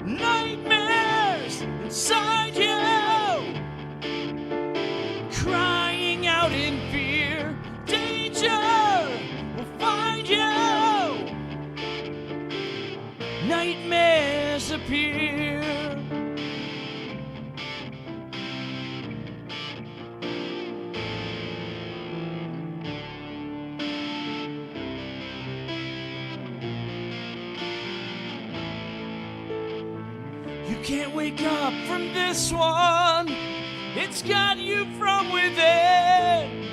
Nightmares inside you, crying out in fear. Danger will find you. Nightmares appear. You can't wake up from this one. It's got you from within.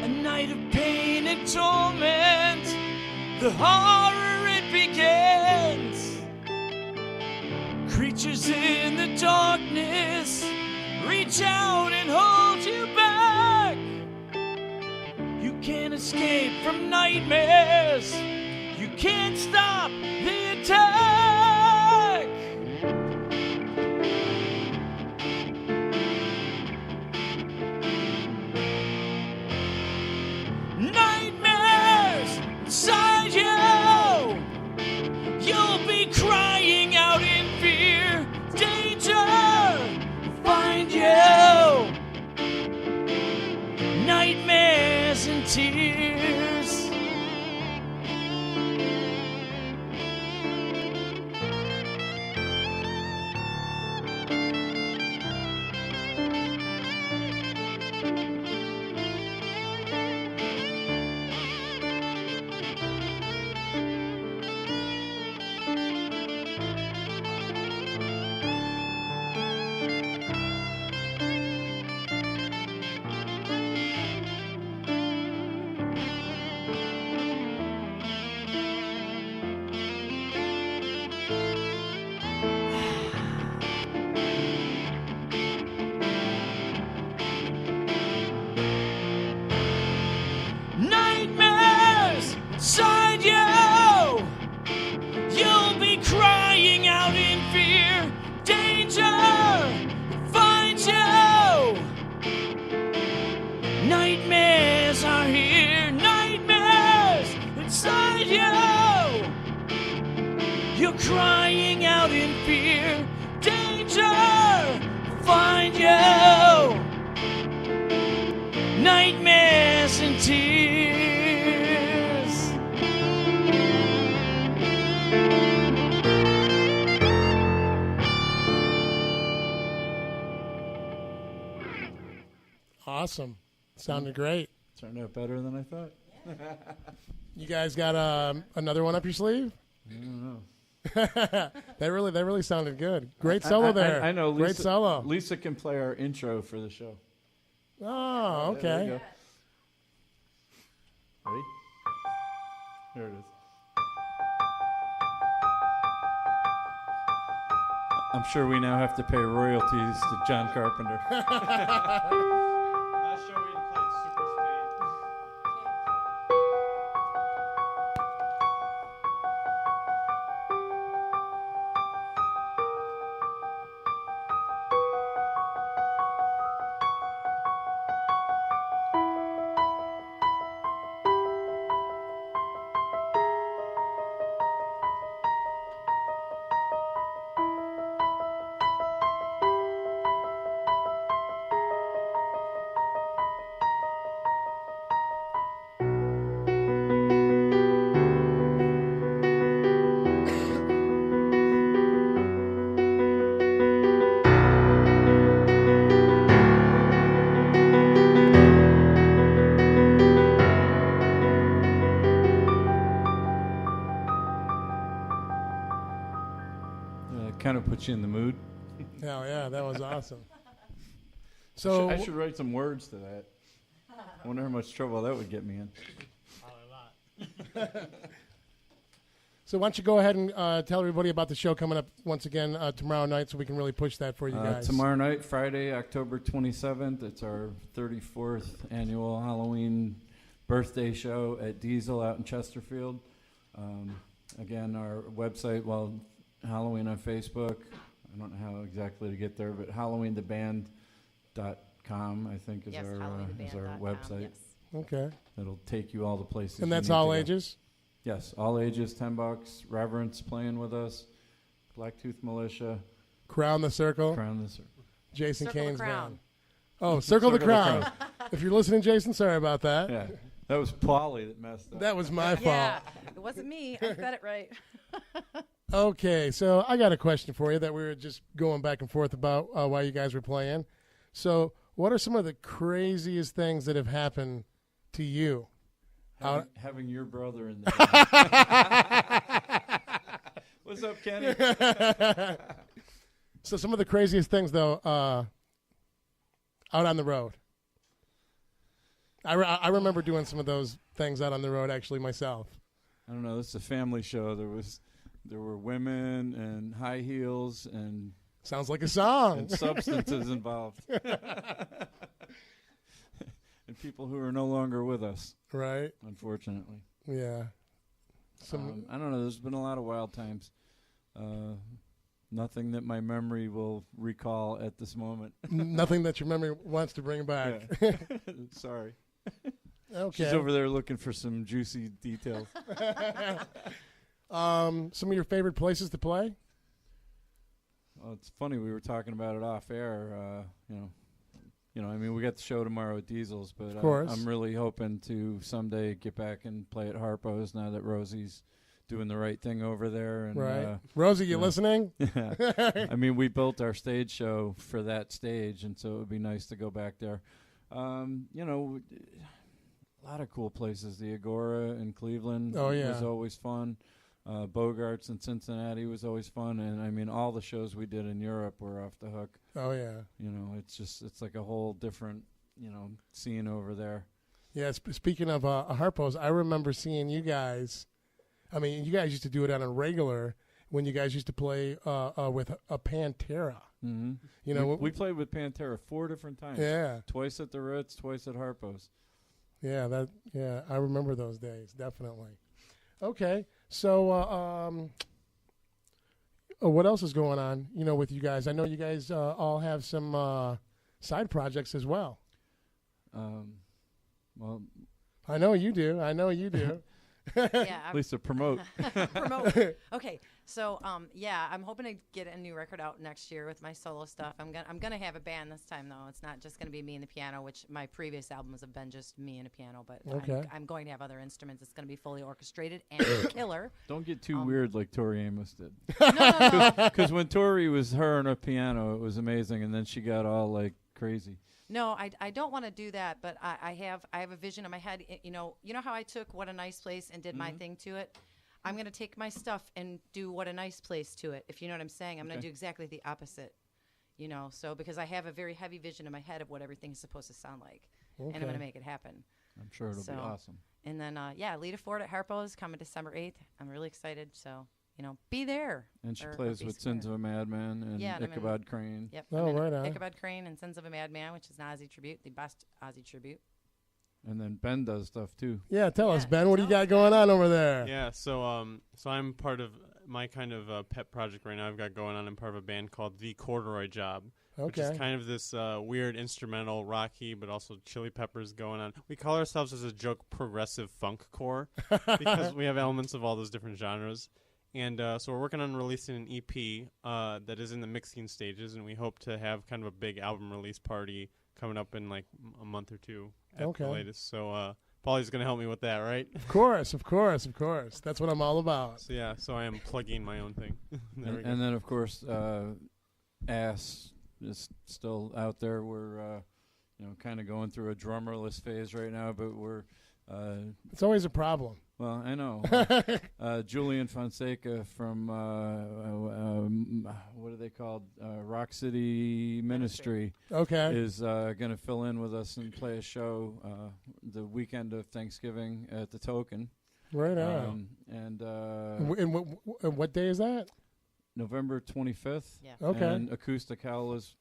A night of pain and torment. The horror it begins. Creatures in the darkness reach out and hold you back. You can't escape from nightmares. You can't stop the attack. Nightmares inside you. You'll be crying out in fear. Danger will find you. Nightmares and tears. Nightmares inside you. You'll be crying out in fear. Danger finds you. Nightmares are here. Nightmares inside you. You're crying out in fear. Danger find you. Nightmares and tears. Awesome. Sounded great. Turned out better than I thought. You guys got another one up your sleeve? I don't know. That really sounded good. Great solo there. I know. Lisa, Great solo. Lisa can play our intro for the show. Oh, There you okay. go. Ready? There it is. I'm sure we now have to pay royalties to John Carpenter. Last show we played Super Speed. Kind of put you in the mood. Oh, yeah, that was awesome. I So, should write some words to that. I wonder how much trouble that would get me in. so why don't you go ahead and tell everybody about the show coming up once again tomorrow night so we can really push that for you guys. Tomorrow night, Friday, October 27th, it's our 34th annual Halloween birthday show at Diesel out in Chesterfield. Again, our website, Halloween on Facebook. I don't know how exactly to get there, but HalloweenTheBand.com, I think, is Yes, our HalloweenTheBand.com, website. yes. Okay. It'll take you all the places. And you that's need all to go. ages? Yes, all ages, $10. Reverence playing with us. Blacktooth Militia. Crown the Circle. Crown the Circle. Jason Circle the Kane's Crown. band. Oh, Circle the Circle the Crown. If you're listening, Jason, sorry about that. Yeah, that was Paulie that messed up. That was my fault. Yeah, it wasn't me. I said it right. Okay, so I got a question for you that we were just going back and forth about while you guys were playing. So, what are some of the craziest things that have happened to you? Having your brother in the band. What's up, Kenny? So, some of the craziest things, though, out on the road. I remember doing some of those things out on the road, actually, myself. I don't know. This is a family show. There were women and high heels and Sounds like a song. and substances involved, and people who are no longer with us, Right? unfortunately. Yeah. I don't know. There's been a lot of wild times. Nothing that my memory will recall at this moment. Nothing that your memory wants to bring back. Yeah. Sorry. Okay. She's over there looking for some juicy details. Some of your favorite places to play? Well, it's funny. We were talking about it off air. I mean, we got the show tomorrow at Diesel's, but Of course. I'm really hoping to someday get back and play at Harpo's now that Rosie's doing the right thing over there. And, Right. Rosie, you yeah. listening? I mean, we built our stage show for that stage, and so it would be nice to go back there. A lot of cool places. The Agora in Cleveland was always fun. Bogarts in Cincinnati was always fun. And, I mean, all the shows we did in Europe were off the hook. Oh, yeah. It's like a whole different, scene over there. Yeah, speaking of Harpo's, I remember seeing you guys. I mean, you guys used to do it on a regular when you guys used to play with a Pantera. Mm-hmm. We played with Pantera 4 different times. Yeah. Twice at the Ritz, twice at Harpo's. Yeah, I remember those days, definitely. Okay, so what else is going on, with you guys? I know you guys all have some side projects as well. Well, I know you do. Yeah, at least to promote. promote. Okay, so I'm hoping to get a new record out next year with my solo stuff. I'm gonna have a band this time though. It's not just gonna be me and the piano, which my previous albums have been just me and a piano. But Okay. I'm going to have other instruments. It's gonna be fully orchestrated and killer. Don't get too weird like Tori Amos did. No. Because when Tori was her and a piano, it was amazing, and then she got all like crazy. No, I don't want to do that, but I have a vision in my head. You know how I took What a Nice Place and did my thing to it? I'm going to take my stuff and do What a Nice Place to it, if you know what I'm saying. I'm going to do exactly the opposite, so because I have a very heavy vision in my head of what everything's supposed to sound like, and I'm going to make it happen. I'm sure it'll be awesome. And then, Lita Ford at Harpo's coming December 8th. I'm really excited, so... be there. And she plays with Sins of a Madman and Ichabod Crane. Yep. Oh, right on. Ichabod Crane and Sins of a Madman, which is an Ozzy tribute, the best Ozzy tribute. And then Ben does stuff too. Yeah, tell us, Ben, what do you got going on over there? Yeah, so I'm part of my kind of pet project right now. I've got going on. I'm part of a band called The Corduroy Job. Which is kind of this weird instrumental, rocky, but also Chili Peppers going on. We call ourselves, as a joke, progressive funk core because we have elements of all those different genres. And so we're working on releasing an EP that is in the mixing stages, and we hope to have kind of a big album release party coming up in like a month or two at the latest. So Paulie's going to help me with that, right? Of course. That's what I'm all about. So I am plugging my own thing. and then, of course, Ass is still out there. We're kind of going through a drummerless phase right now, but we're... it's always a problem. Well, I know. Julian Fonseca from, what are they called? Rock City Ministry. Okay. Is going to fill in with us and play a show the weekend of Thanksgiving at the Token. Right on. And what day is that? November 25th. Yeah. Okay. And Acoustic Hell is,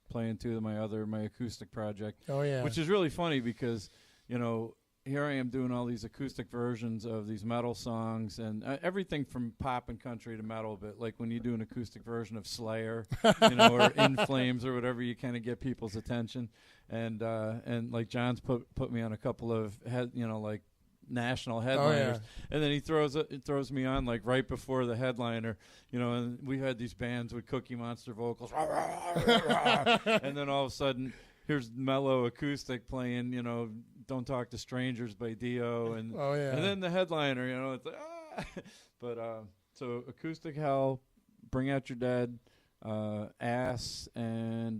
playing to my acoustic project. Oh, yeah. Which is really funny because, here I am doing all these acoustic versions of these metal songs and everything from pop and country to metal. But like when you do an acoustic version of Slayer, or In Flames or whatever, you kind of get people's attention. And like John's put me on a couple of like national headliners, and then he throws me on like right before the headliner, and we had these bands with Cookie Monster vocals, and then all of a sudden here's mellow acoustic playing, Don't Talk to Strangers by Dio, and and then the headliner, it's like but so Acoustic Hell, Bring Out Your Dead, Ass, and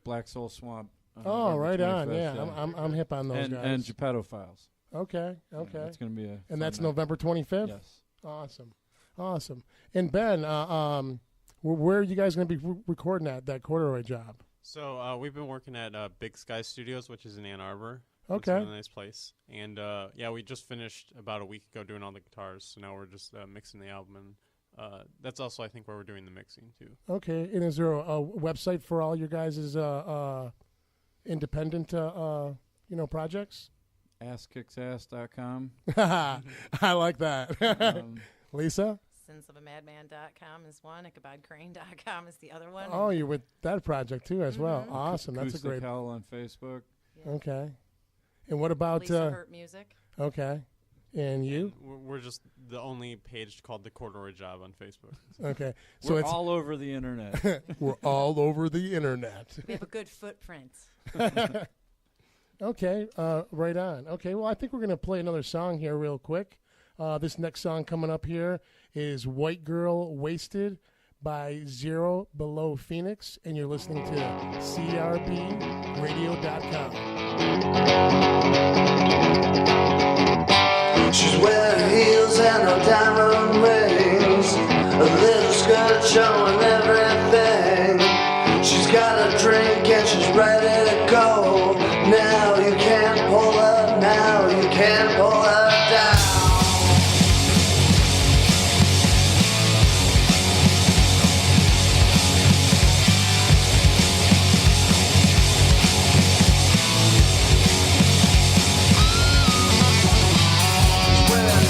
Black Soul Swamp. Right on. Yeah, I'm hip on those guys. And Geppetto Files. Okay. It's going to be and that's November 25th? Yes. Awesome. And Ben, where are you guys going to be recording that Corduroy Job? So we've been working at Big Sky Studios, which is in Ann Arbor. Okay. It's a nice place. And we just finished about a week ago doing all the guitars. So now we're just mixing the album, and that's also, I think, where we're doing the mixing too. Okay. And is there a website for all your guys' independent projects? AssKicksAss.com. I like that. Lisa? SinsOfAMadman.com is one. IchabodCrane.com is the other one. Oh, you're with that project too as well. Awesome. That's a great. Acoustic Hell on Facebook. Yeah. Okay. And what about Lisa Hurt Music? Okay. And you? We're just the only page called The Corduroy Job on Facebook. Okay. So We're all over the internet. We're all over the internet. We have a good footprint. Okay. Right on. Okay. Well, I think we're going to play another song here real quick. This next song coming up here is White Girl Wasted by Zero Below Phoenix, and you're listening to CRBRadio.com. She's wearing heels and no diamond rings, a little skirt showing everything. She's got a drink and she's ready to go. Now you can't pull her, now you can't pull her down. Well,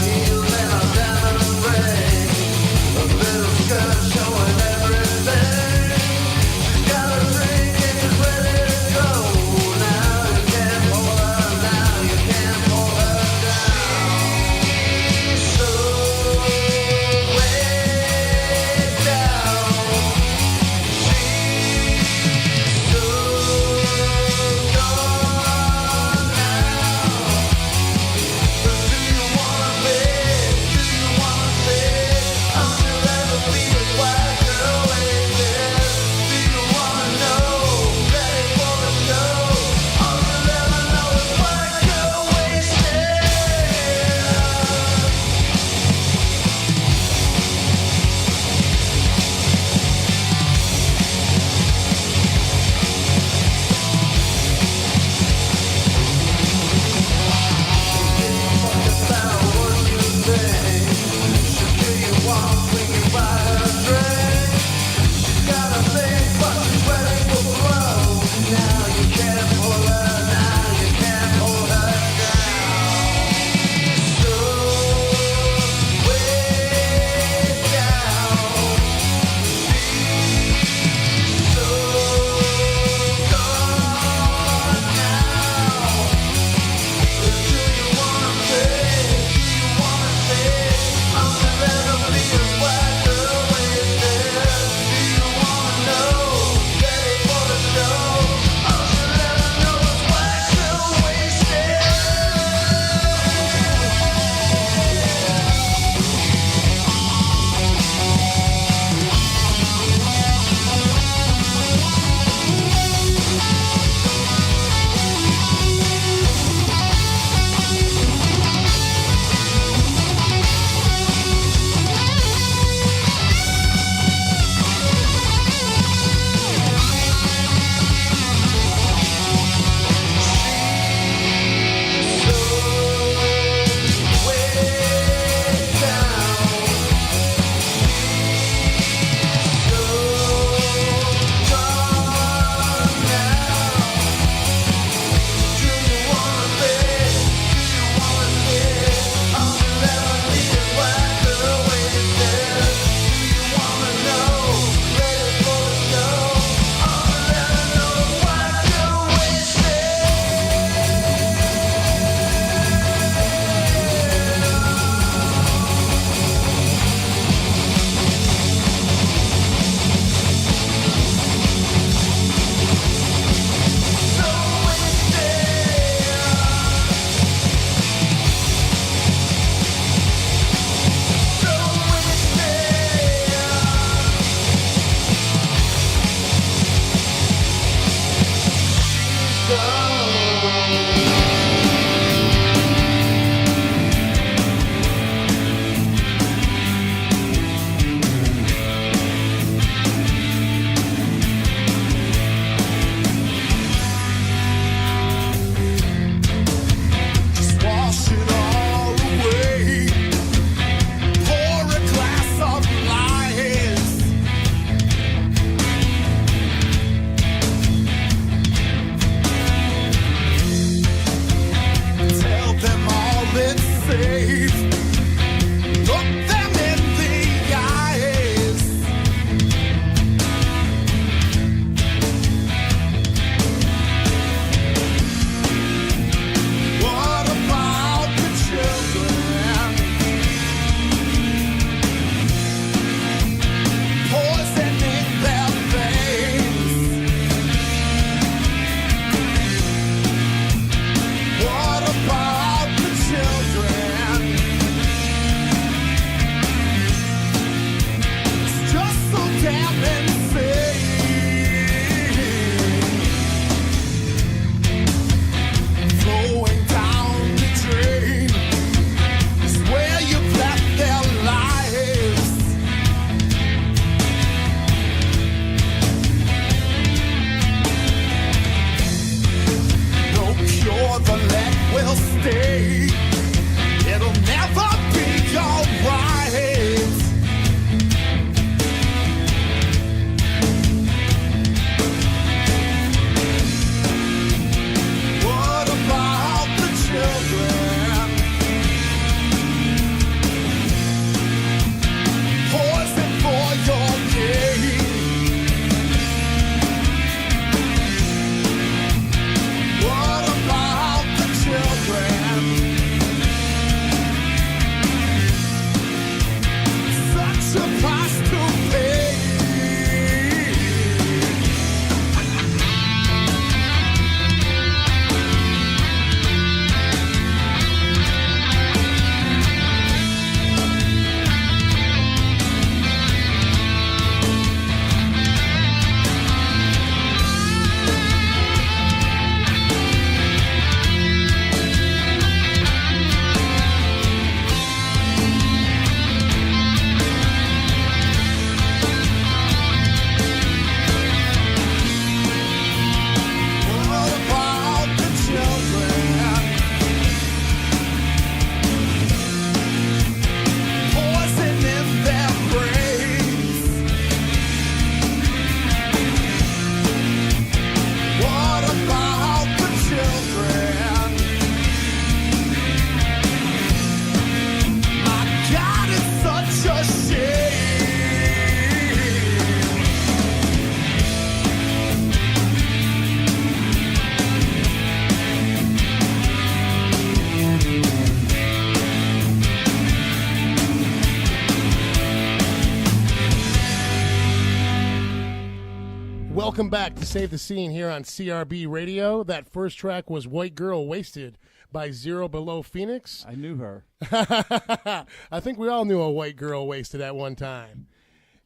Welcome back to Save the Scene here on CRB Radio. That first track was White Girl Wasted by Zero Below Phoenix. I knew her. I think we all knew a white girl wasted at one time.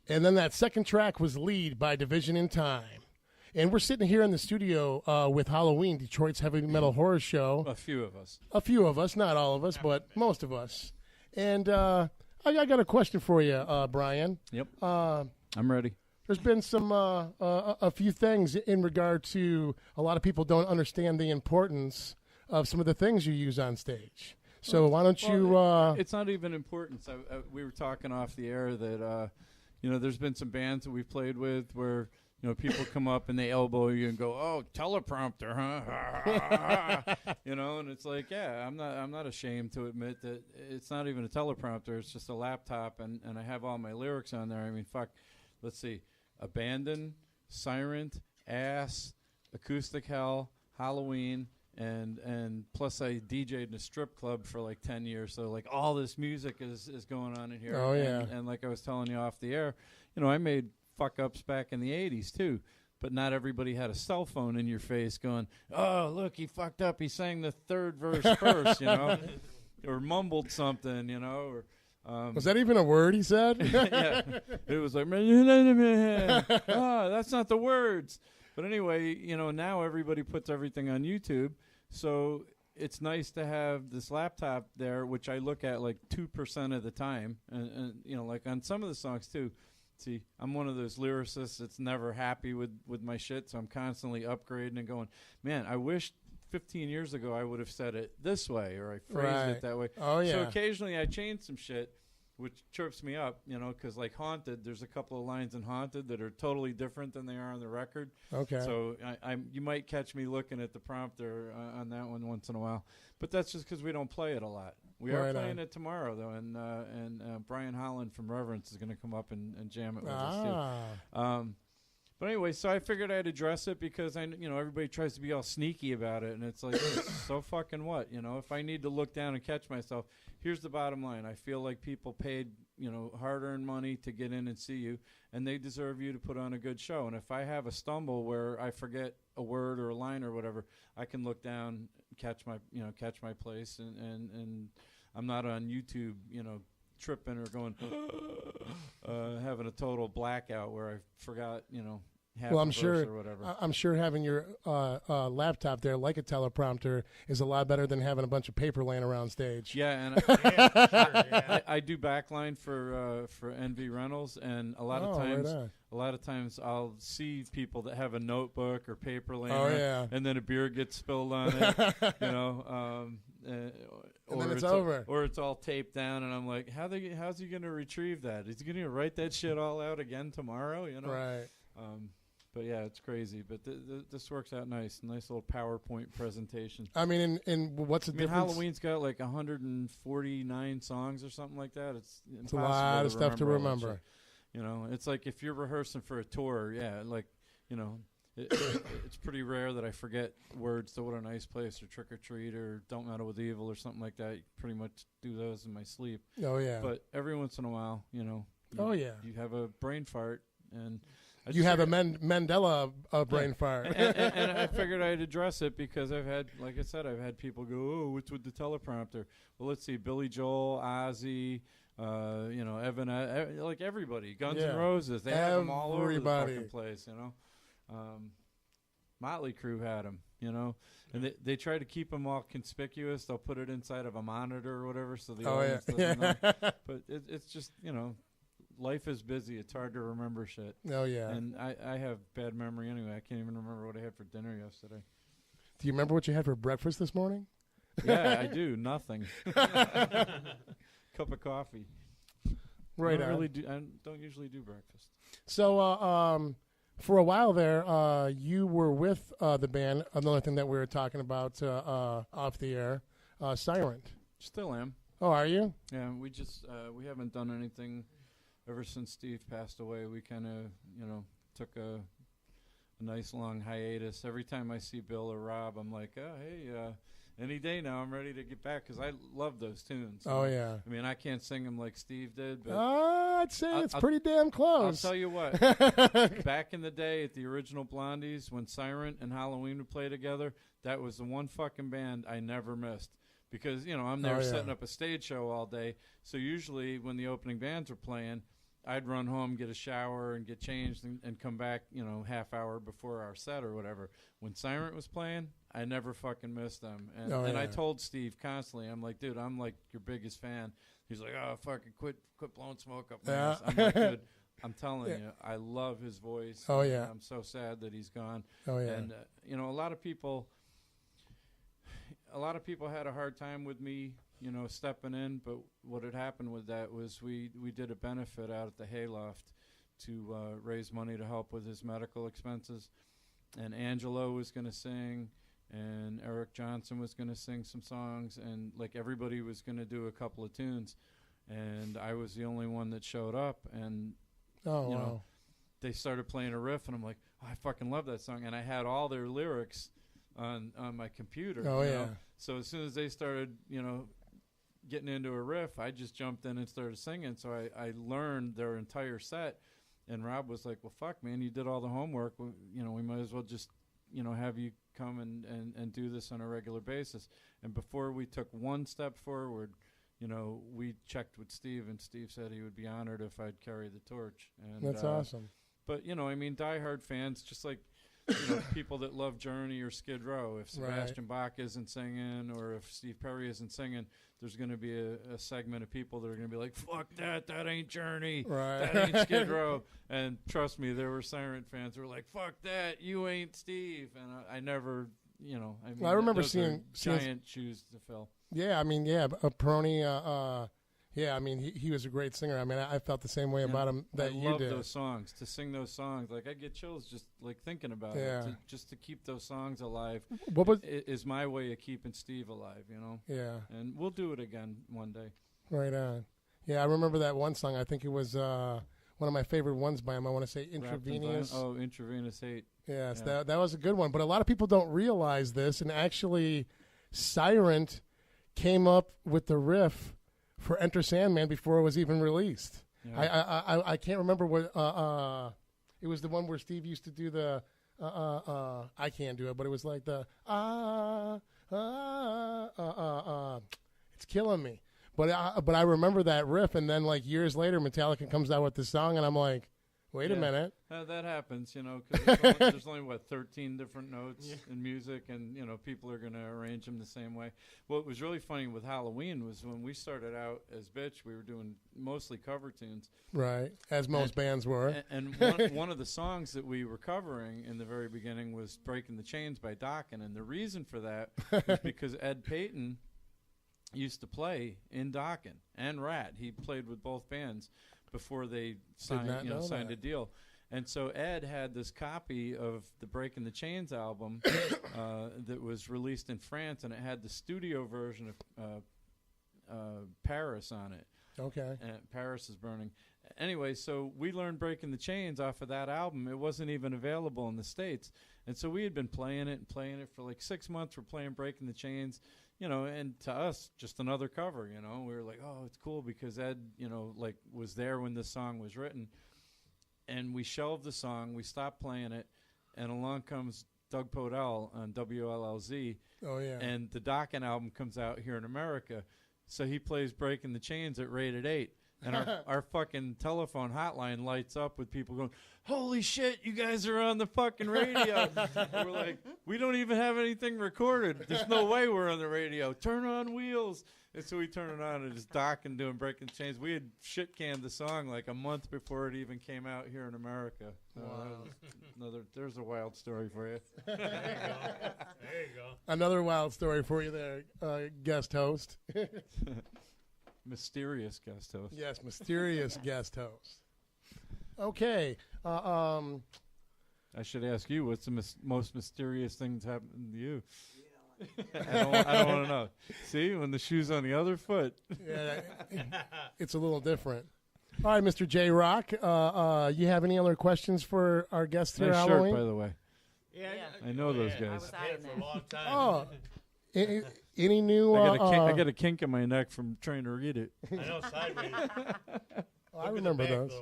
And then that second track was Lead by Division in Time. And we're sitting here in the studio with Halloween, Detroit's heavy metal horror show. A few of us. A few of us, not all of us, but most of us. And I got a question for you, Brian. Yep. I'm ready. There's been some a few things in regard to a lot of people don't understand the importance of some of the things you use on stage. So why don't you? It's not even importance. We were talking off the air that there's been some bands that we've played with where people come up and they elbow you and go, "Oh, teleprompter, huh?" And it's like, yeah, I'm not ashamed to admit that it's not even a teleprompter. It's just a laptop, and I have all my lyrics on there. I mean, fuck. Let's see. Abandon, Siren, Ass, Acoustic Hell, Halloween, and plus I DJ'd in a strip club for like 10 years, so like all this music is going on in here. Oh, yeah. And like I was telling you off the air, I made fuck-ups back in the 80s too, but not everybody had a cell phone in your face going, "Oh, look, he fucked up, he sang the third verse first," or mumbled something, or... was that even a word he said? Yeah. It was like, that's not the words. But anyway, now everybody puts everything on YouTube. So it's nice to have this laptop there, which I look at like 2% of the time. And, you know, like on some of the songs too. See, I'm one of those lyricists that's never happy with my shit, so I'm constantly upgrading and going, man, I wish 15 years ago I would have said it this way, or I phrased it that way. Oh, yeah. So occasionally I change some shit, which trips me up, you know, because like Haunted, there's a couple of lines in Haunted that are totally different than they are on the record. Okay. So you might catch me looking at the prompter on that one once in a while, but that's just because we don't play it a lot. We are playing it tomorrow, though, and Brian Holland from Reverence is going to come up and jam it with us, too. But anyway, so I figured I'd address it because, everybody tries to be all sneaky about it, and it's like, so fucking what? You know, if I need to look down and catch myself, here's the bottom line. I feel like people paid, hard-earned money to get in and see you, and they deserve you to put on a good show. And if I have a stumble where I forget a word or a line or whatever, I can look down, catch my place, and I'm not on YouTube, tripping or going, having a total blackout where I forgot, half a verse or whatever. I'm sure having your laptop there, like a teleprompter, is a lot better than having a bunch of paper laying around stage. Yeah, and I do backline for NV Rentals, and a lot of times I'll see people that have a notebook or paper laying around, and then a beer gets spilled on it, and then it's over. Or it's all taped down, and I'm like, how's he going to retrieve that? Is he going to write that shit all out again tomorrow? Right. But yeah, it's crazy. But this works out nice. Nice little PowerPoint presentation. I mean, and what's the difference? Halloween's got like 149 songs or something like that. It's a lot of stuff to remember. It's like if you're rehearsing for a tour, it's pretty rare that I forget words to What a Nice Place or Trick or Treat or Don't Meddle with Evil or something like that. You pretty much do those in my sleep. Oh, yeah. But every once in a while, you have a brain fart. And you have a Mandela brain fart. and I figured I'd address it because I've had people go, oh, what's with the teleprompter? Well, let's see, Billy Joel, Ozzy, Evan, like everybody, Guns N' Roses, they have them all over the fucking place, Motley Crue had them, and they try to keep them all conspicuous. They'll put it inside of a monitor or whatever so the audience doesn't know. But it's just, life is busy. It's hard to remember shit. Oh, yeah. And I have bad memory anyway. I can't even remember what I had for dinner yesterday. Do you remember what you had for breakfast this morning? Yeah, I do. Nothing. Cup of coffee. Right. I don't usually do breakfast. So, for a while there, you were with the band. Another thing that we were talking about off the air, Siren. Still am. Oh, are you? Yeah, we just we haven't done anything ever since Steve passed away. We kind of took a nice long hiatus. Every time I see Bill or Rob, I'm like, oh, hey, any day now I'm ready to get back because I love those tunes. Oh, yeah. I mean, I can't sing them like Steve did, but I'd say it's pretty damn close. I'll tell you what. Back in the day at the original Blondies, when Siren and Halloween would play together, that was the one fucking band I never missed. Because, I'm there setting up a stage show all day. So usually when the opening bands were playing, I'd run home, get a shower, and get changed and come back, half hour before our set or whatever. When Siren was playing, I never fucking missed them. And I told Steve constantly, I'm like, dude, I'm like your biggest fan. He's like, oh, fucking quit blowing smoke up my ass. I'm like, dude, I'm telling you, I love his voice. Oh, yeah. I'm so sad that he's gone. Oh, yeah. And, a lot of people had a hard time with me, stepping in, but what had happened with that was we did a benefit out at the Hayloft to raise money to help with his medical expenses, and Angelo was going to sing, and Eric Johnson was going to sing some songs, and like everybody was going to do a couple of tunes, and I was the only one that showed up, and they started playing a riff, and I'm like, oh, I fucking love that song, and I had all their lyrics on my computer. Oh, yeah. So as soon as they started, getting into a riff, I just jumped in and started singing. So I learned their entire set. And Rob was like, well, fuck, man, you did all the homework. We might as well just, have you come and do this on a regular basis. And before we took one step forward, we checked with Steve, and Steve said he would be honored if I'd carry the torch. And that's awesome. But, diehard fans, just like people that love Journey or Skid Row. If Sebastian Bach isn't singing or if Steve Perry isn't singing, there's going to be a segment of people that are going to be like, fuck that ain't Journey, that ain't Skid Row. And trust me, there were Siren fans who were like, fuck that, you ain't Steve. And I never, I remember those seeing giant shoes to fill. Yeah, Peroni, he was a great singer. I mean, I felt the same way about him that you did. I love those songs. To sing those songs, like I get chills just like thinking about it. Just to keep those songs alive is my way of keeping Steve alive, Yeah. And we'll do it again one day. Right on. Yeah, I remember that one song. I think it was one of my favorite ones by him. I want to say Intravenous. Intravenous Hate. Yes, that was a good one. But a lot of people don't realize this, and actually Siren came up with the riff for Enter Sandman before it was even released. Yeah. I can't remember what it was, the one where Steve used to do the I can't do it, but it was like the it's killing me. But I remember that riff, and then like years later, Metallica comes out with this song, and I'm like, wait a minute. That happens, because there's only 13 different notes in music, and people are going to arrange them the same way. What was really funny with Halloween was when we started out as Bitch, we were doing mostly cover tunes, right? As most bands were. And one of the songs that we were covering in the very beginning was "Breaking the Chains" by Dokken, and the reason for that was because Ed Payton used to play in Dokken and Rat. He played with both bands before they signed a deal. And so Ed had this copy of the Breaking the Chains album that was released in France, and it had the studio version of Paris on it. Okay. And Paris is Burning. Anyway, so we learned Breaking the Chains off of that album. It wasn't even available in the States. And so we had been playing it for like 6 months. We're playing Breaking the Chains. And to us, just another cover, We were like, oh, it's cool because Ed, was there when this song was written. And we shelved the song. We stopped playing it. And along comes Doug Podell on WLLZ. Oh, yeah. And the Dokken album comes out here in America. So he plays Breaking the Chains at Rated 8. And our fucking telephone hotline lights up with people going, holy shit, you guys are on the fucking radio. And we're like, we don't even have anything recorded. There's no way we're on the radio. Turn on Wheels. And so we turn it on, and it's Dokken doing Breaking the Chains. We had shit-canned the song like a month before it even came out here in America. Wow. There's a wild story for you. There you go. Another wild story for you there, guest host. Mysterious guest host. Yes, mysterious guest host. Okay. I should ask you, what's the most mysterious thing that's happened to you? I don't want to know. See, when the shoe's on the other foot. Yeah, it's a little different. All right, Mr. J. Rock, you have any other questions for our guests here? Nice Halloween? shirt, by the way. Yeah. I know those guys. I was I've had it for a long time. Oh. Any new? I got a kink in my neck from trying to read it. I know, sideways. I remember those.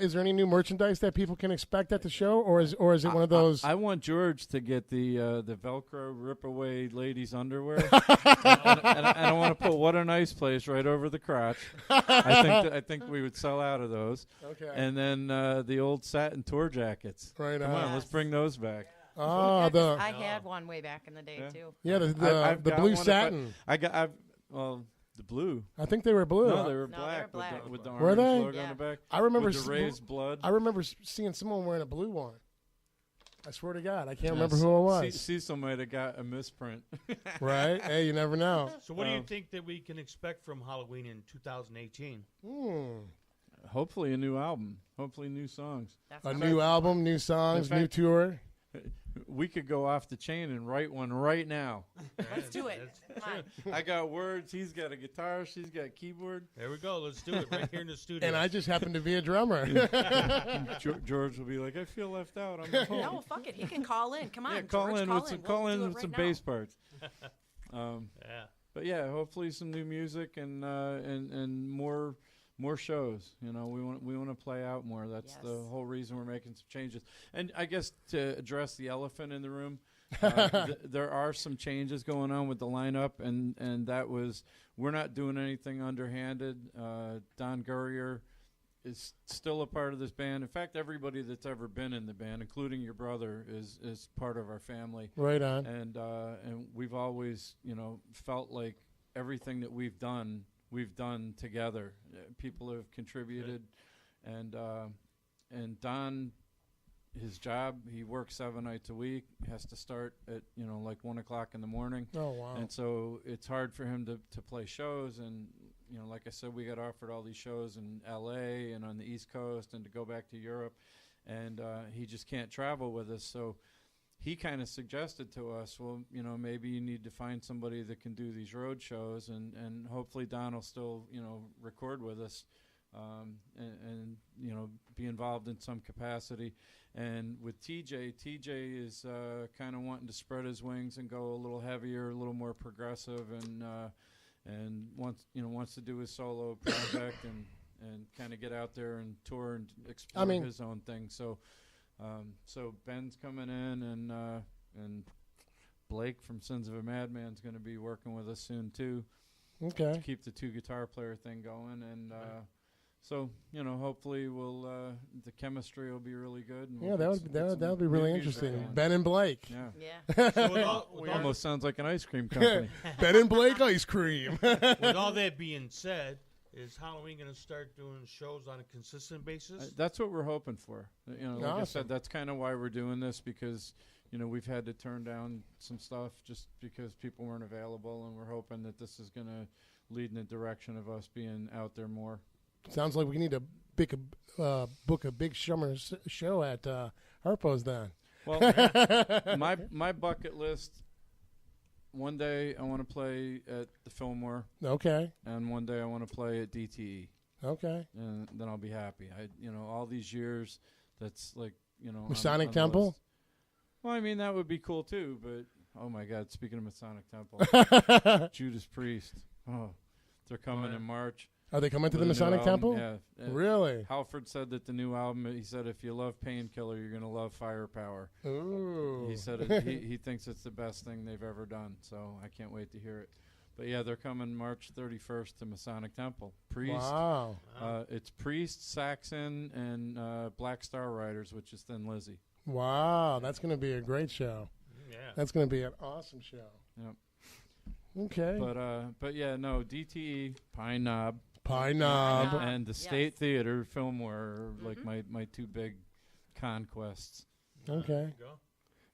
Is there any new merchandise that people can expect at the show, or is it one of those? I want George to get the Velcro rip away ladies underwear, and I want to put "What a Nice Place" right over the crotch. I think we would sell out of those. Okay. And then the old satin tour jackets. Right Come on, let's bring those back. I had one way back in the day too. Yeah, the blue satin. The blue. I think they were blue. No, they were black. black. With the Were orange they? logo on the back. I remember with the raised blood. I remember seeing someone wearing a blue one. I swear to God, I can't remember who it was. Cecil might have got a misprint. Right? Hey, you never know. So what do you think that we can expect from Halloween in 2018? Hopefully a new album. Hopefully new songs. A new album, new songs, new tour. We could go off the chain and write one right now. Let's do it. Come on. I got words. He's got a guitar. She's got a keyboard. There we go. Let's do it right here in the studio. And I just happen to be a drummer. George will be like, I feel left out. I'm home. No, fuck it. He can call in. Come on, Yeah, George, call in with right some now. bass parts. Yeah. But yeah, hopefully some new music and more shows. We want to play out more. That's the whole reason we're making some changes. And I guess to address the elephant in the room, there are some changes going on with the lineup, and that was, we're not doing anything underhanded. Don Gurrier is still a part of this band. In fact, everybody that's ever been in the band, including your brother, is part of our family. Right on. And we've always, felt like everything that we've done together. People have contributed, and Don, his job, he works 7 nights a week. Has to start at like 1 o'clock in the morning. Oh wow! And so it's hard for him to play shows. And like I said, we got offered all these shows in L.A. and on the East Coast, and to go back to Europe, and he just can't travel with us. So he kind of suggested to us, well, maybe you need to find somebody that can do these road shows, and hopefully Don will still, record with us, and be involved in some capacity. And with TJ is kind of wanting to spread his wings and go a little heavier, a little more progressive, and wants to do his solo project and kind of get out there and tour and explore his own thing. So Ben's coming in, and Blake from Sins of a Madman's going to be working with us soon too. Okay. To keep the 2 guitar player thing going, and so hopefully the chemistry will be really good. And that would be really interesting. Ben and Blake. Yeah. So almost sounds like an ice cream company. Ben and Blake ice cream. With all that being said, is Halloween going to start doing shows on a consistent basis? That's what we're hoping for. Like awesome. I said, that's kind of why we're doing this, because we've had to turn down some stuff just because people weren't available, and we're hoping that this is going to lead in the direction of us being out there more. Sounds like we need to book a big summer show at Harpo's then. Well, my bucket list. One day I want to play at the Fillmore. Okay. And one day I want to play at DTE. Okay. And then I'll be happy. All these years, that's like Masonic Temple. Well, I mean that would be cool too. But oh my God, speaking of Masonic Temple, Judas Priest. Oh, they're coming in March. Are they coming to the Masonic Temple? Yeah. Really? Halford said that the new album, he said, if you love Painkiller, you're going to love Firepower. Ooh. He said he thinks it's the best thing they've ever done, so I can't wait to hear it. But, yeah, they're coming March 31st to Masonic Temple. Priest. Wow. It's Priest, Saxon, and Black Star Riders, which is Thin Lizzy. Wow. That's going to be a great show. Yeah. That's going to be an awesome show. Yep. Okay. But yeah, no, DTE, Pine Knob. And the State Theater, Fillmore are like my 2 big conquests. Okay. There you go.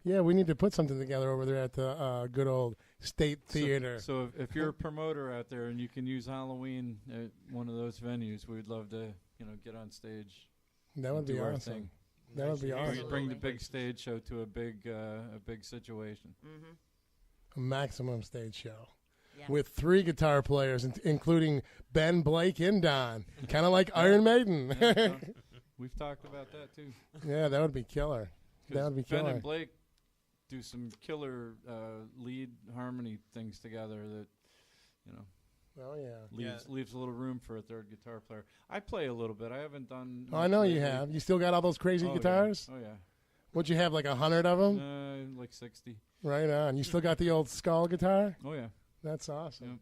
Yeah, we need to put something together over there at the good old State Theater. So if you're a promoter out there and you can use Halloween at one of those venues, we'd love to get on stage. That would be awesome. Thing. That would be awesome. Bring the big stage show to a big situation. A maximum stage show. Yeah. With 3 guitar players, including Ben, Blake, and Don. Kind of like Iron Maiden. We've talked about that, too. Yeah, that would be killer. That would be killer. Ben and Blake do some killer lead harmony things together that, Oh, yeah. leaves a little room for a 3rd guitar player. I play a little bit. I haven't done... Oh, I know you have. You still got all those crazy guitars? Yeah. Oh, yeah. What'd you have, like 100 of them? Like 60. Right on. You still got the old skull guitar? Oh, yeah. That's awesome. Yep.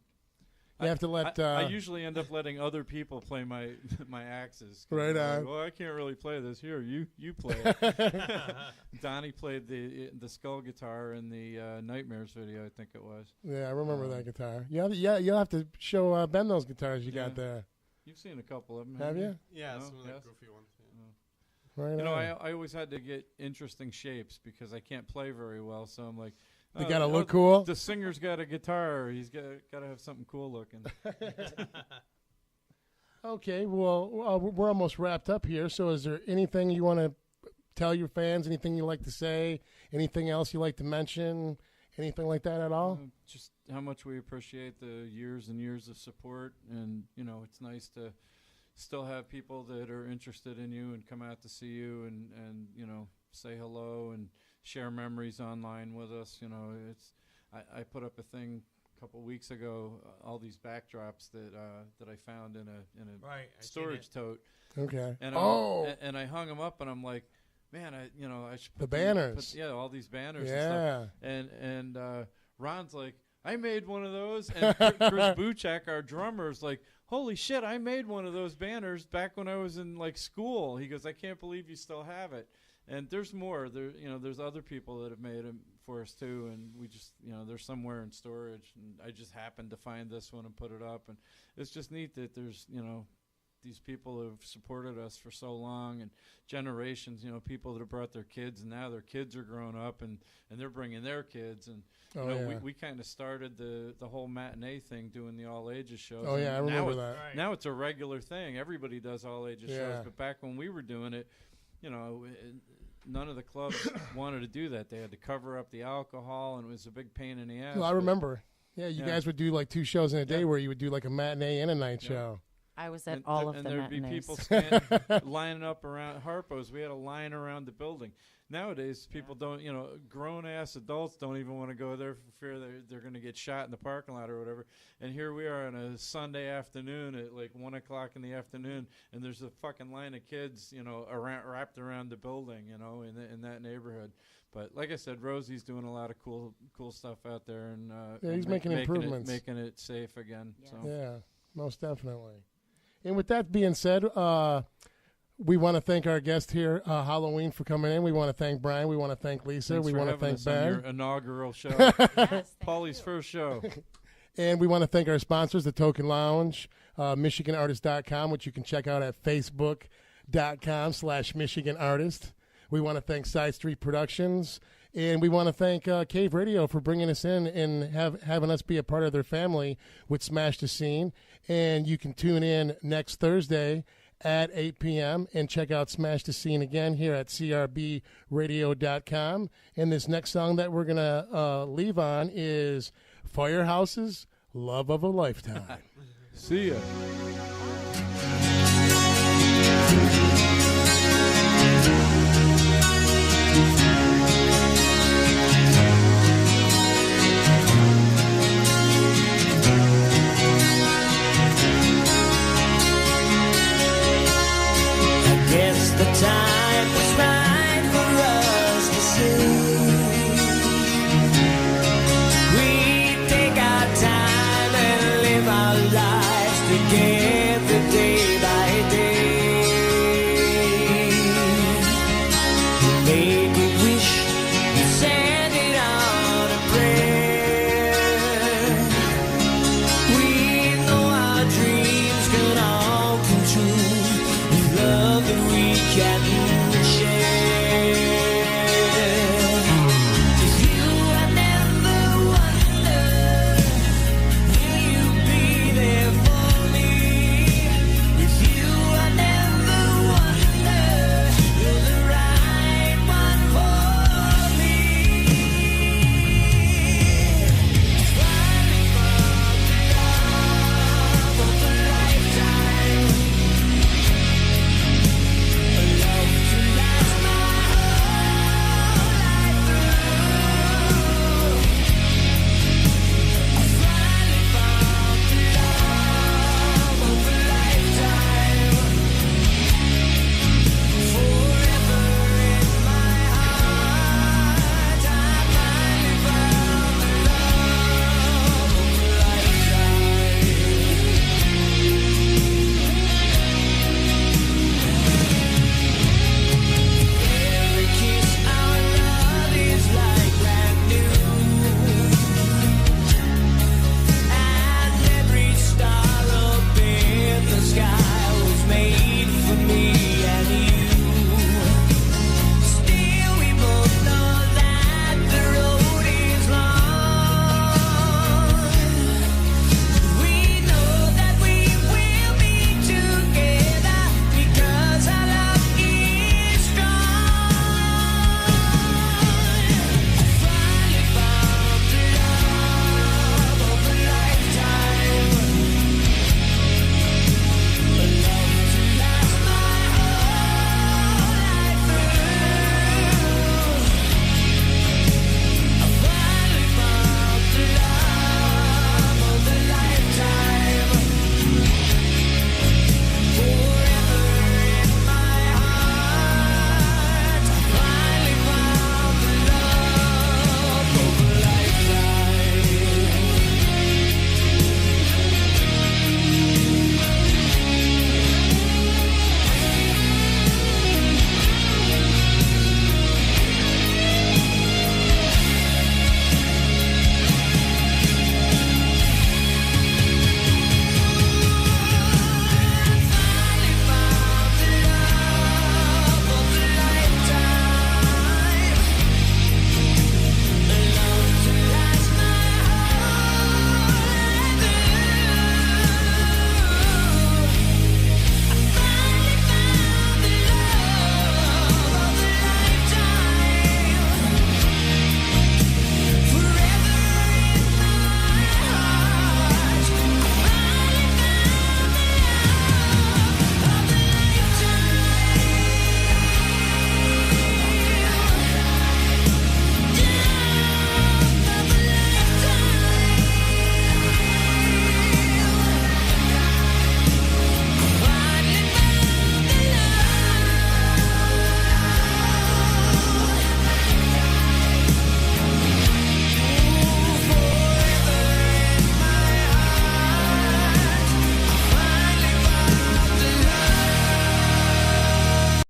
You have to let... I usually end up letting other people play my axes. Right on. Well, I can't really play this. Here, you play it. Donnie played the skull guitar in the Nightmares video, I think it was. Yeah, I remember that guitar. You'll have to show Ben those guitars you got there. You've seen a couple of them, have you? Yeah, no? some of the goofy ones. Yeah. Right on. I always had to get interesting shapes because I can't play very well, so I'm like... They got to look cool? The singer's got a guitar. He's got to have something cool looking. Okay, well, we're almost wrapped up here. So is there anything you want to tell your fans, anything you like to say, anything else you like to mention, anything like that at all? Just how much we appreciate the years and years of support. And, it's nice to still have people that are interested in you and come out to see you and say hello and share memories online with us. I put up a thing a couple weeks ago, all these backdrops that I found in a storage tote. Okay. And I hung them up, and I'm like, man, I should put the banners. All these banners. Yeah. And stuff. And Ron's like, I made one of those. And Chris Buchak, our drummer, is like, holy shit, I made one of those banners back when I was in like school. He goes, I can't believe you still have it. And there's more. There's other people that have made them for us too, and we just, they're somewhere in storage. And I just happened to find this one and put it up, and it's just neat that there's, these people who have supported us for so long, and generations. People that have brought their kids, and now their kids are growing up, and they're bringing their kids, and we kind of started the whole matinee thing, doing the all ages shows. Oh yeah, I remember that. Right. Now it's a regular thing. Everybody does all ages shows, but back when we were doing it, none of the clubs wanted to do that. They had to cover up the alcohol, and it was a big pain in the ass. Well, I remember. Yeah, you guys would do like 2 shows in a day where you would do like a matinee and a night show. I was at all of the and there'd be matinees. people lining up around Harpo's. We had a line around the building. Nowadays, people don't, grown-ass adults don't even want to go there for fear they're going to get shot in the parking lot or whatever. And here we are on a Sunday afternoon at like 1 o'clock in the afternoon, and there's a fucking line of kids, wrapped around the building, in that neighborhood. But like I said, Rosie's doing a lot of cool stuff out there, and he's making improvements, making it safe again. Yes. So. Yeah, most definitely. And with that being said, we want to thank our guest here, Halloween, for coming in. We want to thank Brian. We want to thank Lisa. Thanks we for want to having thank us on Ben. your inaugural show. Yes, Paulie's first show. And we want to thank our sponsors, the Token Lounge, MichiganArtist.com, which you can check out at Facebook.com/MichiganArtist. We want to thank Side Street Productions. And we want to thank Cave Radio for bringing us in and having us be a part of their family with Smash the Scene. And you can tune in next Thursday at 8 p.m. and check out Smash the Scene again here at crbradio.com. And this next song that we're going to leave on is Firehouse's Love of a Lifetime. See ya. Guess the time was right for us to see. We take our time and live our lives together.